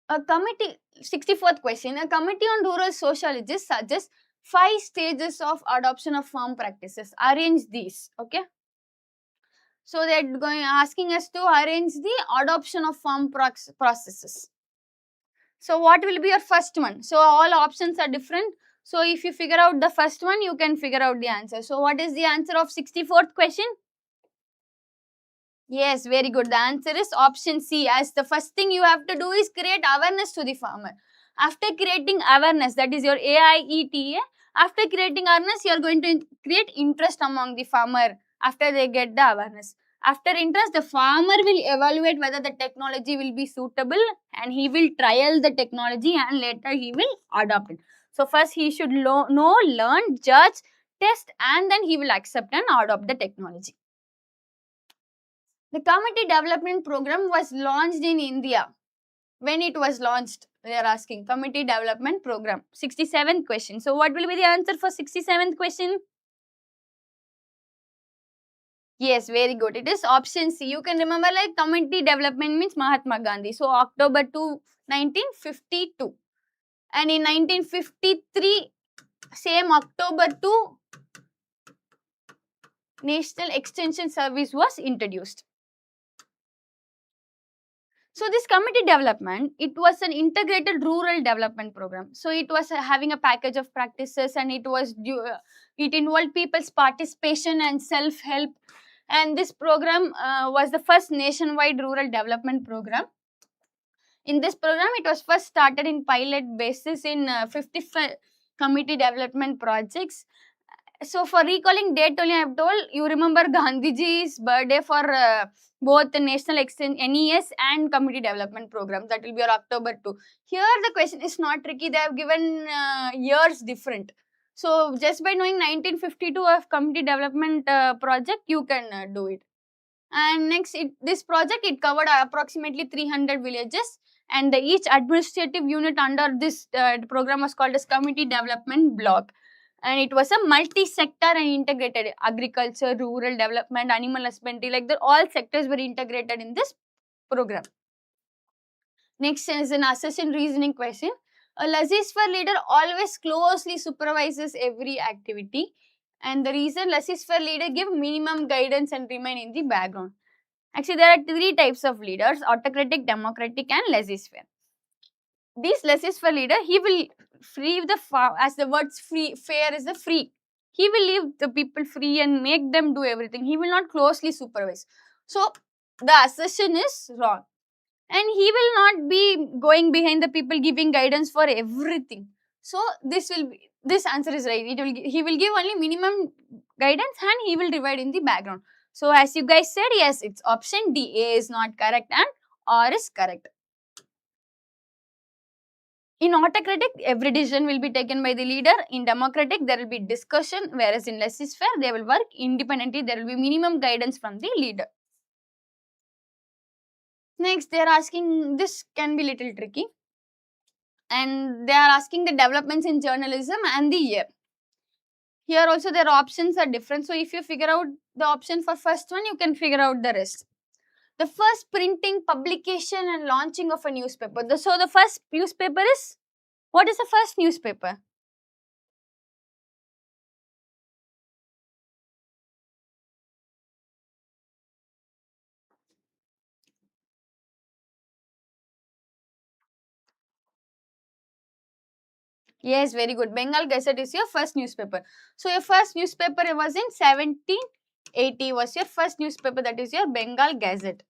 A committee, 64th question, a committee on rural sociology suggests 5 stages of adoption of farm practices. Arrange these, okay? So, they are asking us to arrange the adoption of farm processes. So what will be your first one? So all options are different. So if you figure out the first one, you can figure out the answer. So what is the answer of 64th question? Yes, very good. The answer is option C. As the first thing you have to do is create awareness to the farmer. After creating awareness, that is your AIETA, after creating awareness, you are going to create interest among the farmer after they get the awareness. After interest, the farmer will evaluate whether the technology will be suitable and he will trial the technology and later he will adopt it. So first he should know, learn, judge, test and then he will accept and adopt the technology. The community development program was launched in India. When it was launched, they are asking community development program. 67th question. So what will be the answer for 67th question? Yes, very good. It is option C. You can remember like community development means Mahatma Gandhi. So October 2, 1952. And in 1953, same October 2, National Extension Service was introduced. So this community development, it was an integrated rural development program. So it was having a package of practices and it involved people's participation and self-help. And this program was the first nationwide rural development program. In this program, it was first started in pilot basis in 55 community development projects. So for recalling date only I have told, you remember Gandhiji's birthday for both the National NES and Community Development Program. That will be your October 2. Here the question is not tricky. They have given years different. So just by knowing 1952 of Community Development Project, you can do it. And next, this project, it covered approximately 300 villages. And each administrative unit under this program was called as Community Development Block. And it was a multi-sector and integrated agriculture, rural development, animal husbandry, like that all sectors were integrated in this program. Next is an assessment reasoning question. A laissez-faire leader always closely supervises every activity. And the reason laissez-faire leader give minimum guidance and remain in the background. Actually, there are three types of leaders: autocratic, democratic and laissez-faire. This laissez-faire leader, he will free the as the words free, fair is the free. He will leave the people free and make them do everything. He will not closely supervise. So the assertion is wrong. And he will not be going behind the people giving guidance for everything. So this answer is right. He will give only minimum guidance and he will divide in the background. So as you guys said, yes, it's option D. A is not correct and R is correct. In autocratic, every decision will be taken by the leader. In democratic, there will be discussion, whereas in laissez-faire, they will work independently. There will be minimum guidance from the leader. Next, they are asking, this can be little tricky. And they are asking the developments in journalism and the year. Here also their options are different. So if you figure out the option for first one, you can figure out the rest. The first printing, publication and launching of a newspaper. So the first newspaper is, what is the first newspaper? Yes, very good. Bengal Gazette is your first newspaper. So your first newspaper was in 1780 was your first newspaper, that is your Bengal Gazette.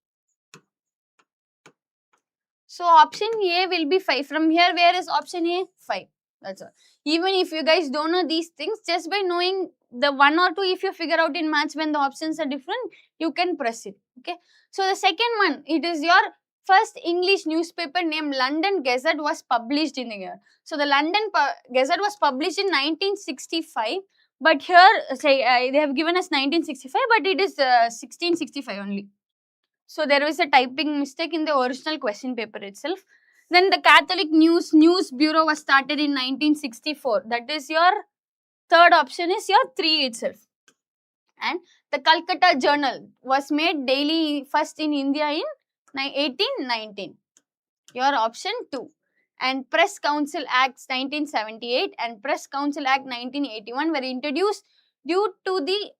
So option A will be 5. From here, where is option A? 5. That's all. Even if you guys don't know these things, just by knowing the 1 or 2, if you figure out in maths when the options are different, you can press it. Okay. So the second one, it is your first English newspaper named London Gazette was published in the year. So the London Gazette was published in 1965. But here, say they have given us 1965, but it is 1665 only. So there was a typing mistake in the original question paper itself. Then the Catholic News Bureau was started in 1964. That is your third option is your 3 itself. And the Calcutta Journal was made daily first in India in 1819. Your option 2. And Press Council Acts 1978 and Press Council Act 1981 were introduced due to the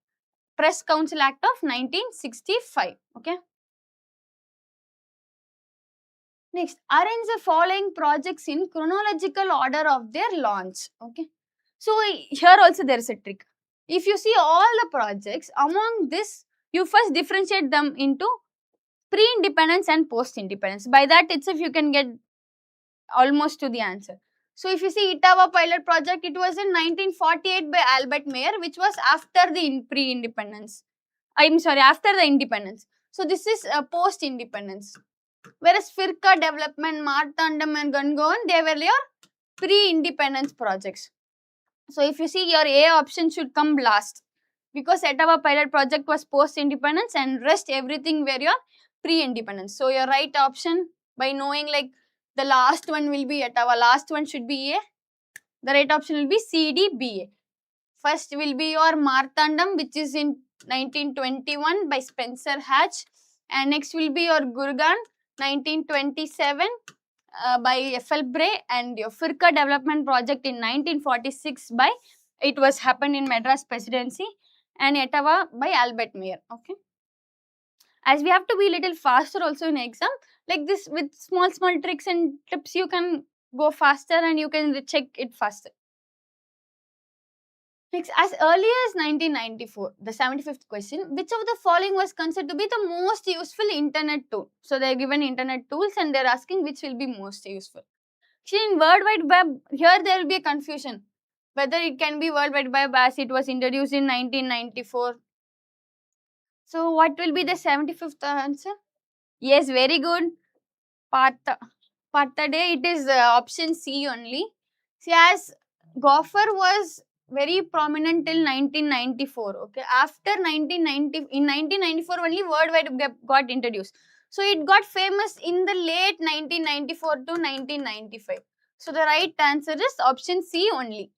Press Council Act of 1965. Okay. Next, arrange the following projects in chronological order of their launch. Okay. So here also there is a trick. If you see all the projects, among this, you first differentiate them into pre-independence and post-independence. By that itself, you can get almost to the answer. So if you see Itawa pilot project, it was in 1948 by Albert Mayer, which was after the pre-independence. I'm sorry, after the independence. So this is post-independence. Whereas Firka development, Martandam and Gungovan, they were your pre-independence projects. So if you see, your A option should come last, because Etawa pilot project was post-independence and rest everything were your pre-independence. So your right option, by knowing like the last one will be Etawa, last one should be A. The right option will be C, D, B, A. First will be your Martandam, which is in 1921 by Spencer Hatch, and next will be your Gurgan 1927 by F.L. Bray, and your Firka development project in 1946 by, it was happened in Madras Presidency, and Etava by Albert Mayer. Okay. As we have to be little faster also in exam, like this with small tricks and tips, you can go faster and you can check it faster. Next, as early as 1994, the 75th question, which of the following was considered to be the most useful internet tool? So they are given internet tools and they are asking which will be most useful. See, in World Wide Web, here there will be a confusion whether it can be World Wide Web as it was introduced in 1994. So what will be the 75th answer? Yes, very good. Partha day, it is option C only. See, as Gopher was very prominent till 1994. Okay, after 1990, in 1994 only World Wide Web got introduced. So it got famous in the late 1994 to 1995. So the right answer is option C only.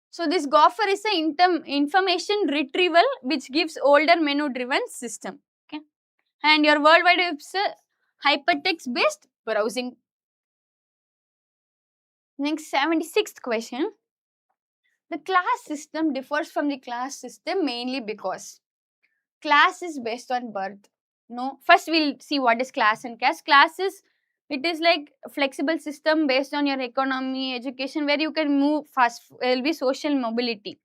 So this Gopher is a information retrieval which gives older menu driven system. Okay, and your World Wide Web is hypertext based browsing. Next, 76th question. The class system differs from the class system mainly because class is based on birth. No, first we'll see what is class and caste. Class is, it is like a flexible system based on your economy, education, where you can move fast. It will be social mobility.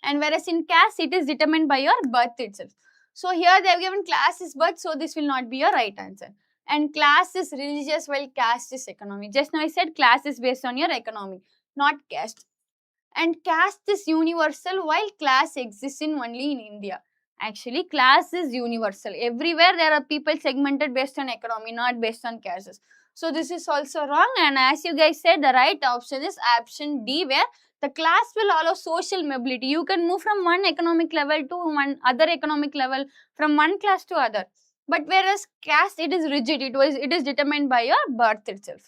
And whereas in caste, it is determined by your birth itself. So here they have given class is birth, so this will not be your right answer. And class is religious while caste is economy. Just now I said class is based on your economy, not caste. And caste is universal while class exists in only in India. Actually, class is universal. Everywhere there are people segmented based on economy, not based on castes. So this is also wrong, and as you guys said, the right option is option D, where the class will allow social mobility. You can move from one economic level to one other economic level, from one class to other. But whereas caste, it is rigid. It is determined by your birth itself.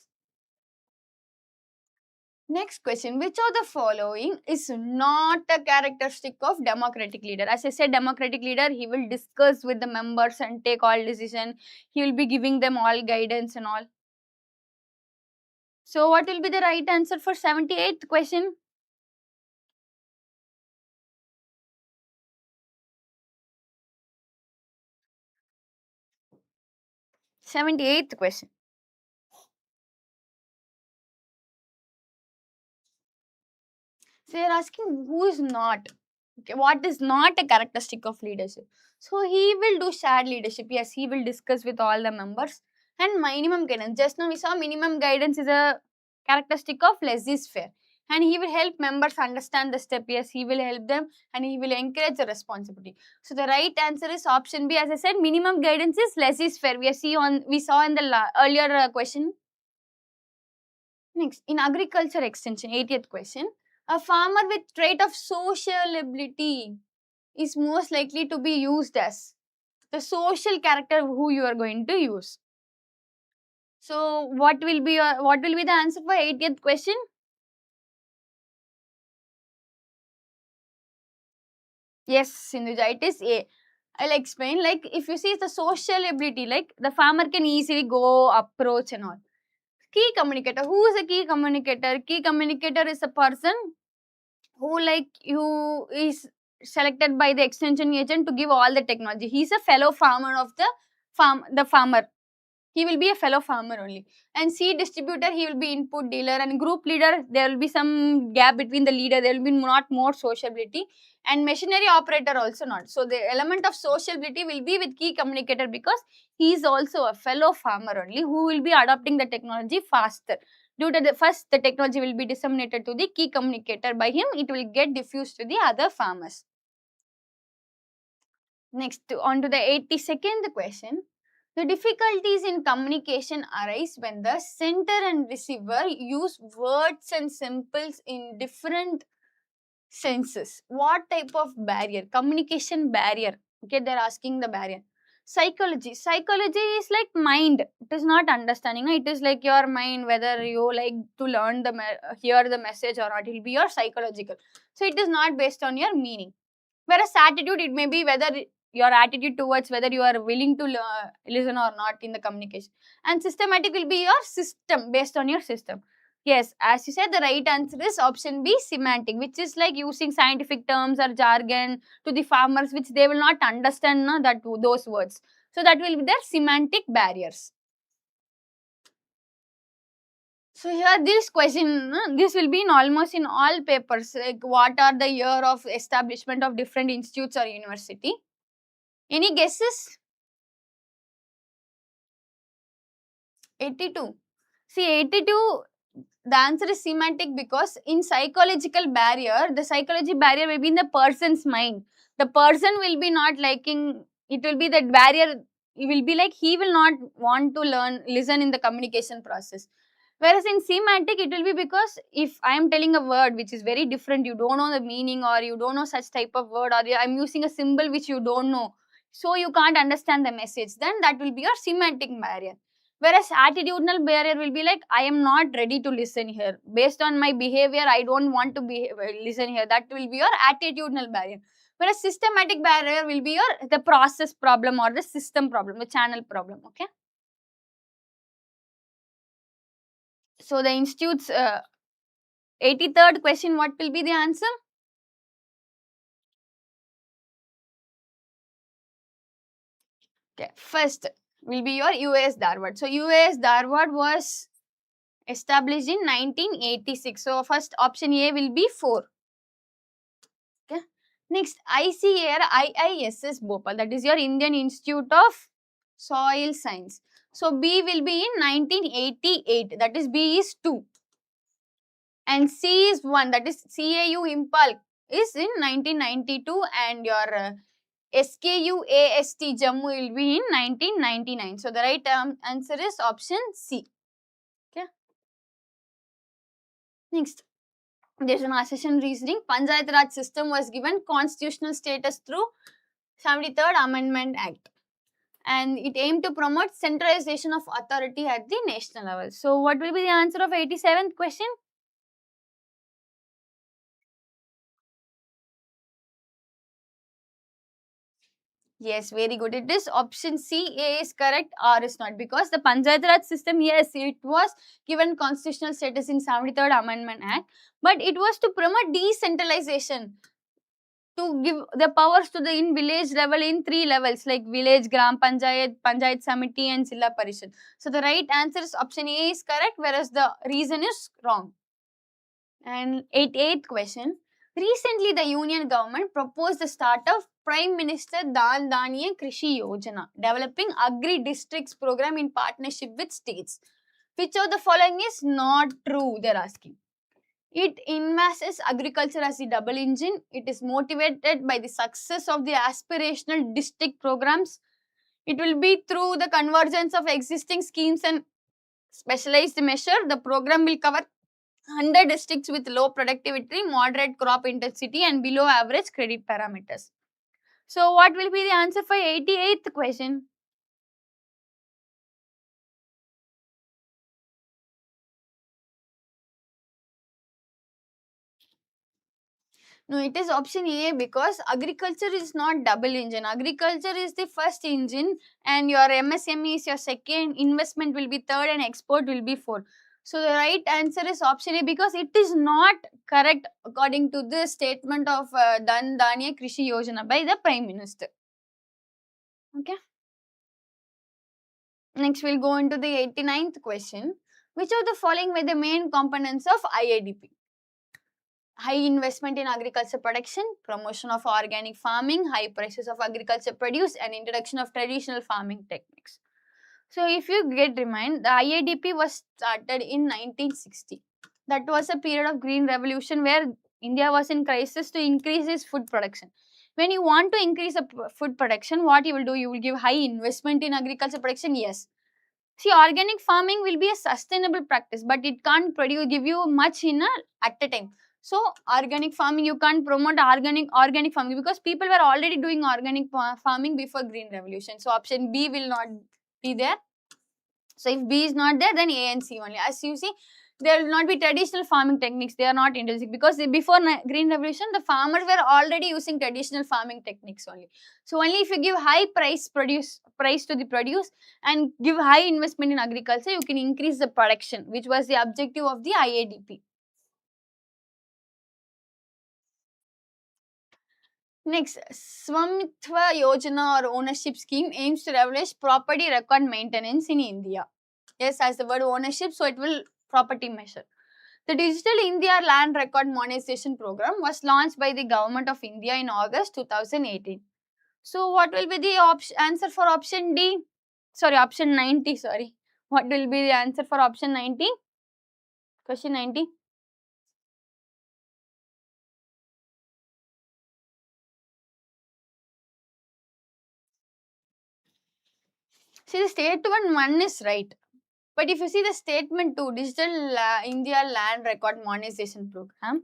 Next question, which of the following is not a characteristic of democratic leader? As I said, democratic leader, he will discuss with the members and take all decision. He will be giving them all guidance and all. So what will be the right answer for 78th question? Seventy-eighth question. So they are asking who is not. Okay, what is not a characteristic of leadership? So he will do shared leadership. Yes, he will discuss with all the members. And minimum guidance. Just now we saw minimum guidance is a characteristic of laissez-faire. And he will help members understand the step. Yes, he will help them and he will encourage the responsibility. So the right answer is option B. As I said, minimum guidance is laissez-faire. We saw in the earlier question. Next, in agriculture extension, 80th question. A farmer with trait of sociability is most likely to be used as the social character who you are going to use. So what will be the answer for 80th question? Yes, Sindhuja, it is A. I'll explain. Like if you see the social ability, like the farmer can easily go, approach and all. Key communicator. Who is a key communicator? Key communicator is a person who is selected by the extension agent to give all the technology. He's a fellow farmer of the farmer. he will be a fellow farmer only. And seed distributor, he will be input dealer, and group leader, there will be some gap between the leader, there will be not more sociability, and machinery operator also not. So the element of sociability will be with key communicator, because he is also a fellow farmer only who will be adopting the technology faster. Due to the first, the technology will be disseminated to the key communicator, by him it will get diffused to the other farmers. Next, on to the 82nd question. The difficulties in communication arise when the sender and receiver use words and symbols in different senses. What type of barrier? Communication barrier. Okay, they're asking the barrier. Psychology. Psychology is like mind. It is not understanding. It is like your mind, whether you like to learn the hear the message or not. It will be your psychological. So it is not based on your meaning. Whereas attitude, it may be whether your attitude towards whether you are willing to listen or not in the communication. And systematic will be your system, based on your system. Yes, as you said, the right answer is option B, semantic, which is like using scientific terms or jargon to the farmers, which they will not understand, no, that those words. So that will be their semantic barriers. So here this question, this will be in almost in all papers, like what are the year of establishment of different institutes or university. Any guesses? 82. See, 82, the answer is semantic, because in psychological barrier, the psychology barrier will be in the person's mind. The person will be not liking, it will be that barrier, it will be like he will not want to listen in the communication process. Whereas in semantic, it will be because if I am telling a word which is very different, you don't know the meaning, or you don't know such type of word, or I am using a symbol which you don't know, so you can't understand the message, then that will be your semantic barrier. Whereas attitudinal barrier will be like, I am not ready to listen here. Based on my behavior, I don't want to listen here. That will be your attitudinal barrier. Whereas systematic barrier will be your the process problem or the system problem, the channel problem. Okay. So the institute's 83rd question, what will be the answer? Okay. First will be your US Darward. So US Darward was established in 1986. So first option A will be 4. Okay. Next, ICAR IISS Bhopal, that is your Indian Institute of Soil Science. So B will be in 1988, that is B is 2. And C is 1, that is CAU Impal is in 1992, and your SKUAST Jammu will be in 1999. So the right answer is option C. Okay. Next, there is an accession reasoning. Panchayat Raj system was given constitutional status through 73rd Amendment Act, and it aimed to promote centralization of authority at the national level. So what will be the answer of 87th question? Yes, very good. It is option C. A is correct, R is not, because the Panchayat Raj system, yes, it was given constitutional status in 73rd Amendment Act, but it was to promote decentralization, to give the powers to the in village level in 3 levels, like village, gram panchayat, panchayat samiti, and Zilla Parishad. So the right answer is option A is correct, whereas the reason is wrong. And 88th question. Recently, the union government proposed the start of Prime Minister Dan Dhaniya Krishi Yojana, developing Agri districts program in partnership with states. Which of the following is not true? They are asking. It envisages agriculture as the double engine. It is motivated by the success of the aspirational district programs. It will be through the convergence of existing schemes and specialized measure. The program will cover 100 districts with low productivity, moderate crop intensity, and below average credit parameters. So what will be the answer for 88th question? No, it is option A, because agriculture is not double engine. Agriculture is the first engine, and your MSME is your second, investment will be third, and export will be fourth. So the right answer is option A, because it is not correct according to the statement of Dan Dhaniya Krishi Yojana by the Prime Minister. Okay. Next, we'll go into the 89th question. Which of the following were the main components of IADP? High investment in agriculture production, promotion of organic farming, high prices of agriculture produce, and introduction of traditional farming techniques. So, if you get remind, the IADP was started in 1960. That was a period of green revolution where India was in crisis to increase its food production. When you want to increase the food production, what you will do? You will give high investment in agriculture production. Yes. See, organic farming will be a sustainable practice, but it can't produce give you much in a at a time. So, organic farming, you can't promote organic farming because people were already doing organic farming before green revolution. So, option B will not be there. So if B is not there, then A and C only. As you see, there will not be traditional farming techniques. They are not introduced because before Green Revolution, the farmers were already using traditional farming techniques only. So only if you give high price to the produce and give high investment in agriculture, you can increase the production, which was the objective of the IADP. Next, Swamitva Yojana or ownership scheme aims to revolutionize property record maintenance in India. Yes, as the word ownership, so it will property measure. The Digital India Land Record Monetization Program was launched by the Government of India in August 2018. So, what will be the answer for option D? Sorry, option 90. Sorry. What will be the answer for option 90? Question 90. See, the statement 1 is right. But if you see the statement 2, Digital India Land Record Monetization Program,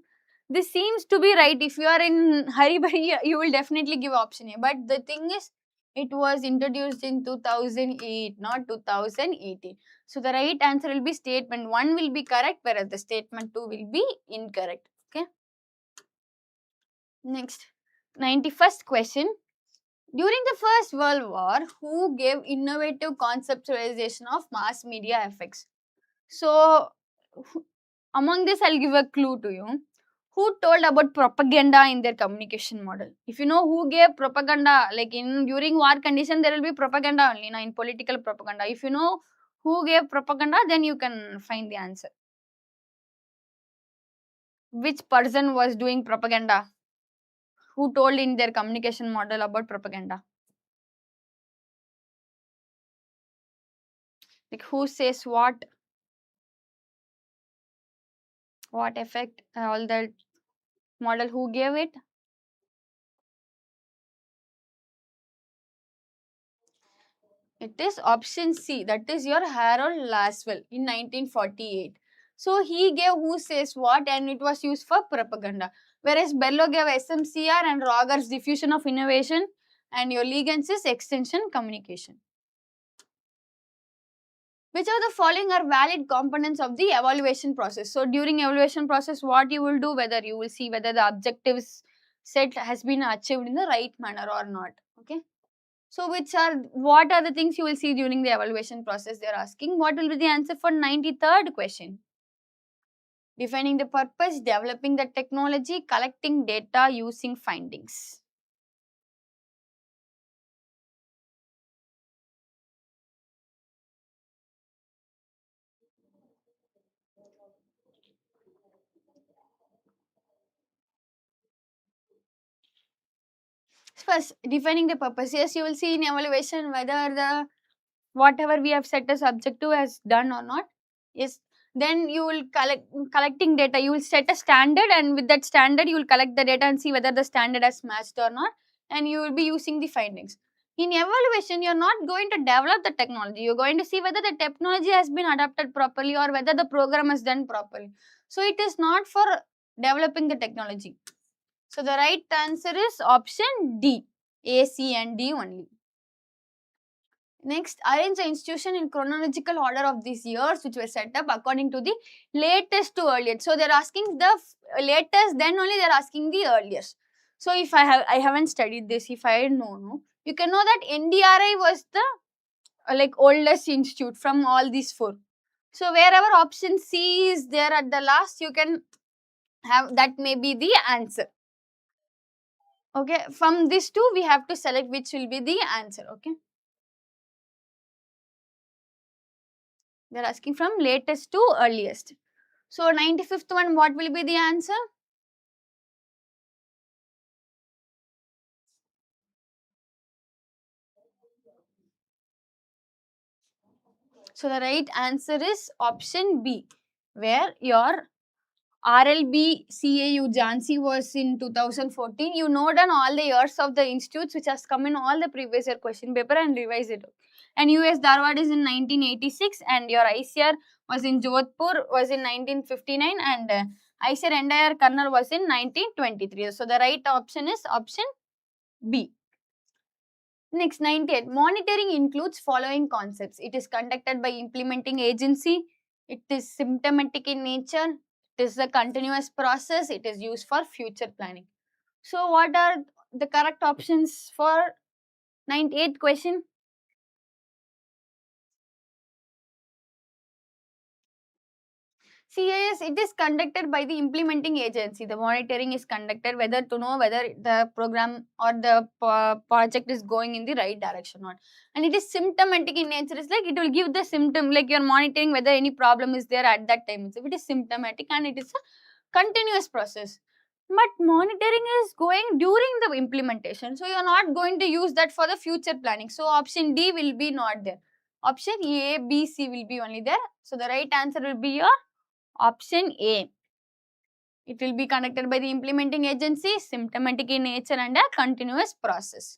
this seems to be right. If you are in hurry, you will definitely give option A. But the thing is, it was introduced in 2008, not 2018. So the right answer will be statement 1 will be correct, whereas the statement 2 will be incorrect. Okay. Next, 91st question. During the First World War, who gave innovative conceptualization of mass media effects? So, among this, I'll give a clue to you. Who told about propaganda in their communication model? If you know who gave propaganda, like in during war condition, there will be propaganda only, in political propaganda. If you know who gave propaganda, then you can find the answer. Which person was doing propaganda? Who told in their communication model about propaganda? Like who says what effect, all that model, who gave it? It is option C, that is your Harold Laswell in 1948. So he gave who says what and it was used for propaganda. Whereas Bellow gave SMCR and Rogers diffusion of innovation and your Liggins is extension communication. Which of the following are valid components of the evaluation process? So during evaluation process, what you will do, whether you will see whether the objectives set has been achieved in the right manner or not. Okay. So what are the things you will see during the evaluation process? They are asking what will be the answer for 93rd question. Defining the purpose, developing the technology, collecting data, using findings. First, defining the purpose. Yes, you will see in evaluation whether the whatever we have set as objective has done or not. Yes, then you will collecting data. You will set a standard and with that standard you will collect the data and see whether the standard has matched or not, and you will be using the findings. In evaluation, you're not going to develop the technology. You're going to see whether the technology has been adapted properly or whether the program is done properly. So it is not for developing the technology. So the right answer is option D. A, C and D only. Next, arrange the institution in chronological order of these years which were set up according to the latest to earliest. So they're asking the latest, then only they're asking the earliest. So if I haven't studied this, if I know, no, you can know that NDRI was the like oldest institute from all these four. So wherever option C is there at the last, you can have that may be the answer. Okay, from these two we have to select which will be the answer. Okay. They are asking from latest to earliest. So 95th one, what will be the answer? So the right answer is option B, where your RLB CAU Jhansi was in 2014. You note down all the years of the institutes which has come in all the previous year question paper and revise it. And US Dharwad is in 1986 and your ICR was in Jodhpur was in 1959 and ICAR entire Karnal was in 1923. So the right option is option B. Next, 98. Monitoring includes following concepts. It is conducted by implementing agency. It is symptomatic in nature. It is a continuous process. It is used for future planning. So, what are the correct options for 98th question? CIS, it is conducted by the implementing agency. The monitoring is conducted whether to know whether the program or the project is going in the right direction or not. And it is symptomatic in nature. It's like it will give the symptom, like you're monitoring whether any problem is there at that time. So it is symptomatic and it is a continuous process. But monitoring is going during the implementation. So you're not going to use that for the future planning. So option D will be not there. Option A, B, C will be only there. So the right answer will be your option A. It will be conducted by the implementing agency, symptomatic in nature and a continuous process.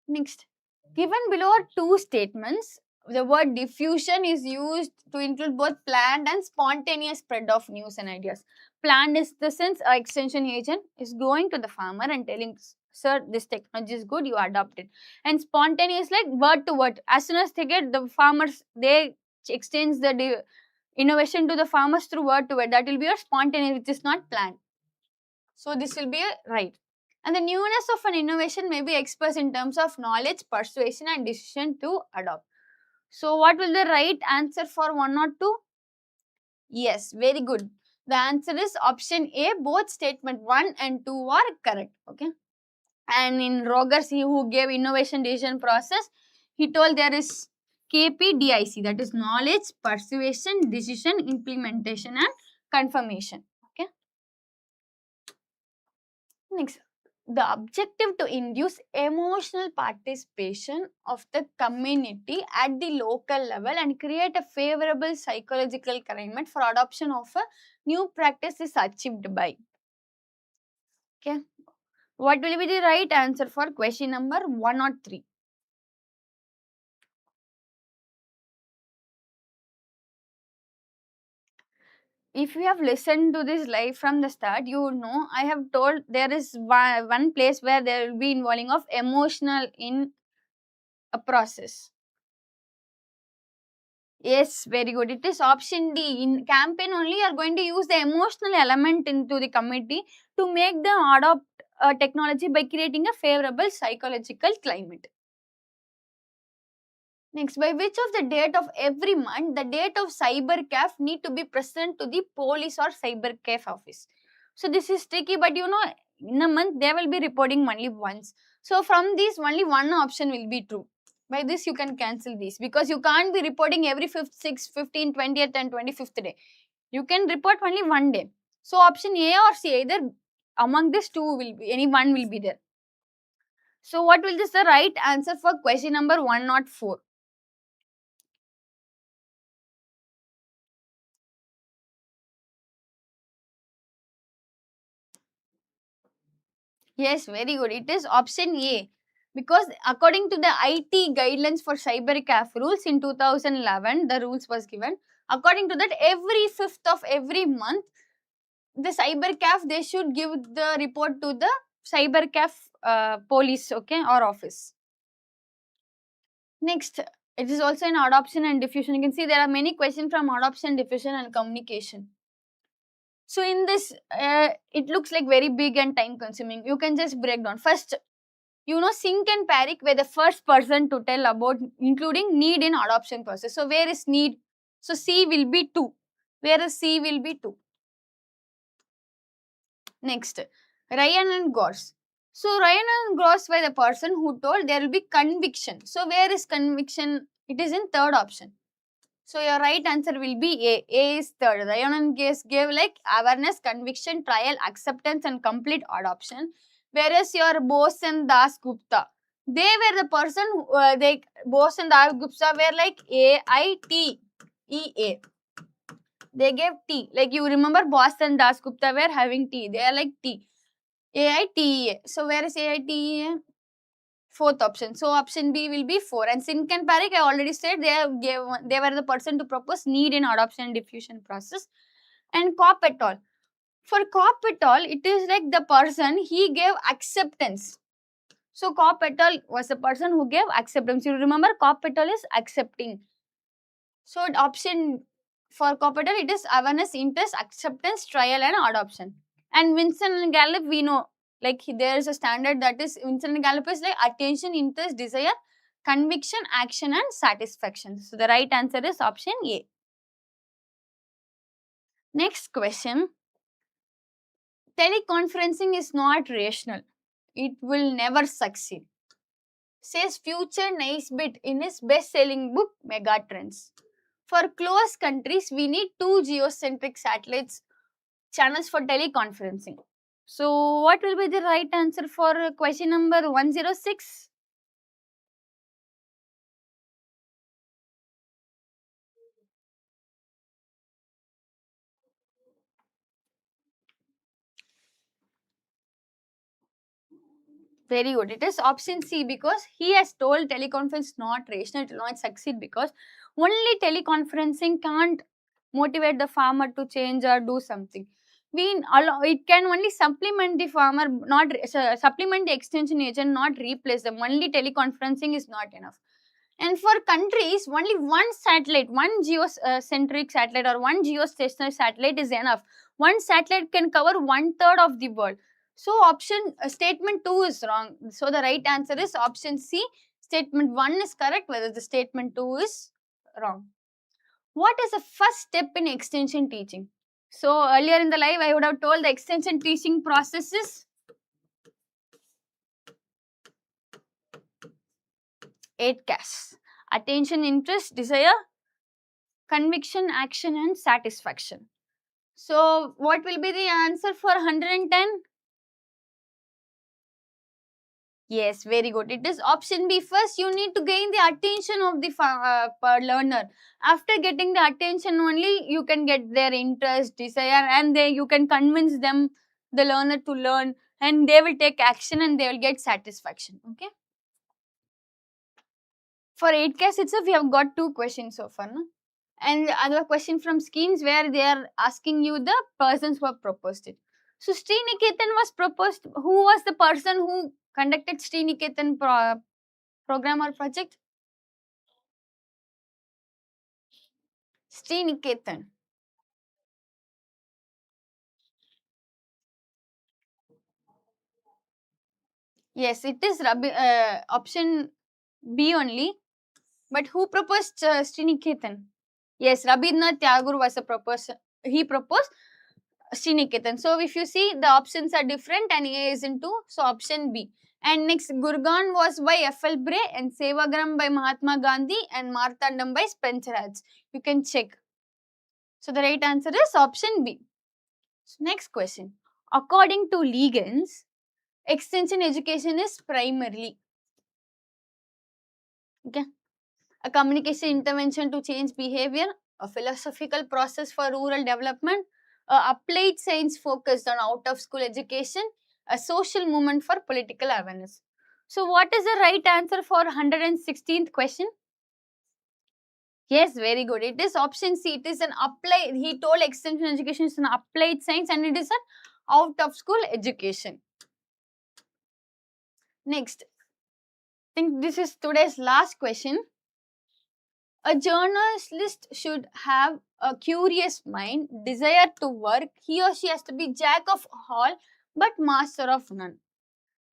Next, given below are two statements. The word diffusion is used to include both planned and spontaneous spread of news and ideas. Planned is the sense an extension agent is going to the farmer and telling, sir, this technology is good, you adopt it. And spontaneous like word to word. As soon as they get the farmers, they exchange the innovation to the farmers through word to word. That will be a spontaneous, which is not planned. So this will be a right. And the newness of an innovation may be expressed in terms of knowledge, persuasion and decision to adopt. So what will the right answer for 1 or 2? Yes, very good. The answer is option A. Both statement 1 and 2 are correct. Okay. And in Rogers, he who gave innovation decision process, he told there is KPDIC, that is knowledge, persuasion, decision, implementation and confirmation. Okay. Next, the objective to induce emotional participation of the community at the local level and create a favorable psychological climate for adoption of a new practice is achieved by. Okay. What will be the right answer for question number 1 or 3? If you have listened to this live from the start, you would know I have told there is one place where there will be involving of emotional in a process. Yes, very good. It is option D. In campaign only, you are going to use the emotional element into the committee to make them adopt technology by creating a favorable psychological climate. Next, by which of the date of every month, the date of cybercaf need to be present to the police or cybercaf office. So this is tricky, but you know, in a month they will be reporting only once. So from these, only one option will be true. By this, you can cancel these because you can't be reporting every 5th, 6th, 15th, 20th and 25th day. You can report only one day. So option A or C, either among these two will be, any one will be there. So what will this the right answer for question number 104? Yes, very good. It is option A. Because according to the IT guidelines for cybercaf rules in 2011, the rules was given. According to that, every 5th of every month, the cybercaf, they should give the report to the cybercaf police, okay, or office. Next, it is also in adoption and diffusion. You can see there are many questions from adoption, diffusion and communication. So in this, it looks like very big and time consuming. You can just break down. First, you know, Singh and Parikh were the first person to tell about including need in adoption process. So where is need? So C will be 2. Whereas C will be 2. Next, Ryan and Gors. So Ryan and Gors were the person who told there will be conviction. So where is conviction? It is in third option. So your right answer will be A. A is third. Rayanan case gave like awareness, conviction, trial, acceptance and complete adoption. Whereas your Bose and Das Gupta, they were the person who, Bose and Das Gupta were like AITEA. They gave T. Like you remember Bose and Das Gupta were having T. They are like T. AITEA. So where is AITEA? Fourth option. So option B will be 4. And Singh and Parekh, I already said they were the person to propose need in adoption and diffusion process. And Kopp et al. For Kopp et al, it is like the person he gave acceptance. So Kopp et al was the person who gave acceptance. You remember Kopp et al is accepting. So option for Kopp et al it is awareness, interest, acceptance, trial and adoption. And Vincent and Gallup we know like there is a standard that is Vincent and Gallup is like attention, interest, desire, conviction, action and satisfaction. So the right answer is option A. Next question. Teleconferencing is not rational. It will never succeed, says future Naisbitt in his best-selling book Megatrends. For close countries, we need 2 geocentric satellites channels for teleconferencing. So what will be the right answer for question number 106? Very good. It is option C because he has told teleconference not rational, it will not succeed because only teleconferencing can't motivate the farmer to change or do something. It can only supplement the farmer, not supplement the extension agent, not replace them. Only teleconferencing is not enough. And for countries, only one satellite, one geocentric satellite or one geostationary satellite is enough. One satellite can cover 1/3 of the world. So option statement 2 is wrong. So the right answer is option C. Statement 1 is correct, whether the statement 2 is wrong. What is the first step in extension teaching? So earlier in the live, I would have told the extension teaching process is 8 CAS. Attention, interest, desire, conviction, action and satisfaction. So what will be the answer for 110? Yes, very good. It is option B. First, you need to gain the attention of the learner. After getting the attention only, you can get their interest, desire and you can convince them, the learner to learn and they will take action and they will get satisfaction. Okay. For 8 case itself, we have got 2 questions so far. No? And another question from schemes where they are asking you the persons who have proposed it. So Sriniketan was proposed. Who was the person who conducted Sriniketan program or project? Sriniketan. Yes, it is option B only. But who proposed Sriniketan? Yes, Rabindranath Tagore was a proposer. He proposed Sriniketan. So if you see the options are different and A is in 2, so option B. And next Gurgan was by F.L. Bray and Sevagram by Mahatma Gandhi and Marthandam by Spencer Hatch. You can check. So the right answer is option B. So next question. According to Legans, extension education is primarily a communication intervention to change behavior, a philosophical process for rural development, applied science focused on out of school education, a social movement for political awareness. So what is the right answer for 116th question? Yes, very good. It is option C. It is an applied, he told extension education is an applied science and it is an out of school education. Next, I think this is today's last question. A journalist should have a curious mind, desire to work. He or she has to be jack of all but master of none.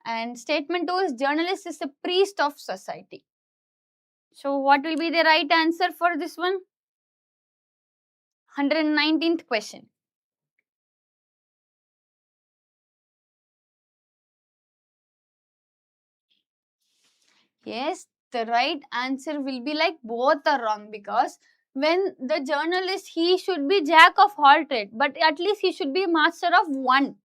And statement 2 is journalist is a priest of society. So what will be the right answer for this one? 119th question. Yes, the right answer will be like both are wrong because when the journalist, he should be jack of all trade, but at least he should be master of one.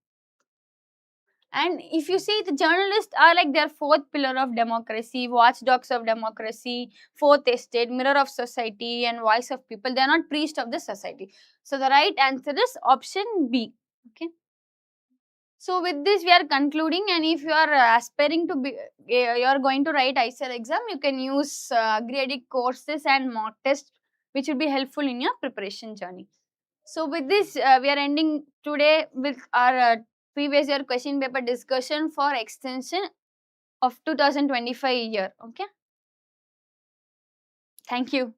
And if you see, the journalists are like their fourth pillar of democracy, watchdogs of democracy, fourth estate, mirror of society, and voice of people. They are not priest of the society. So the right answer is option B. Okay. So with this, we are concluding. And if you are aspiring to be, you are going to write ICAR exam, you can use Agri courses and mock tests, which will be helpful in your preparation journey. So with this, we are ending today with our previous year question paper discussion for extension of 2025 year. Okay. Thank you.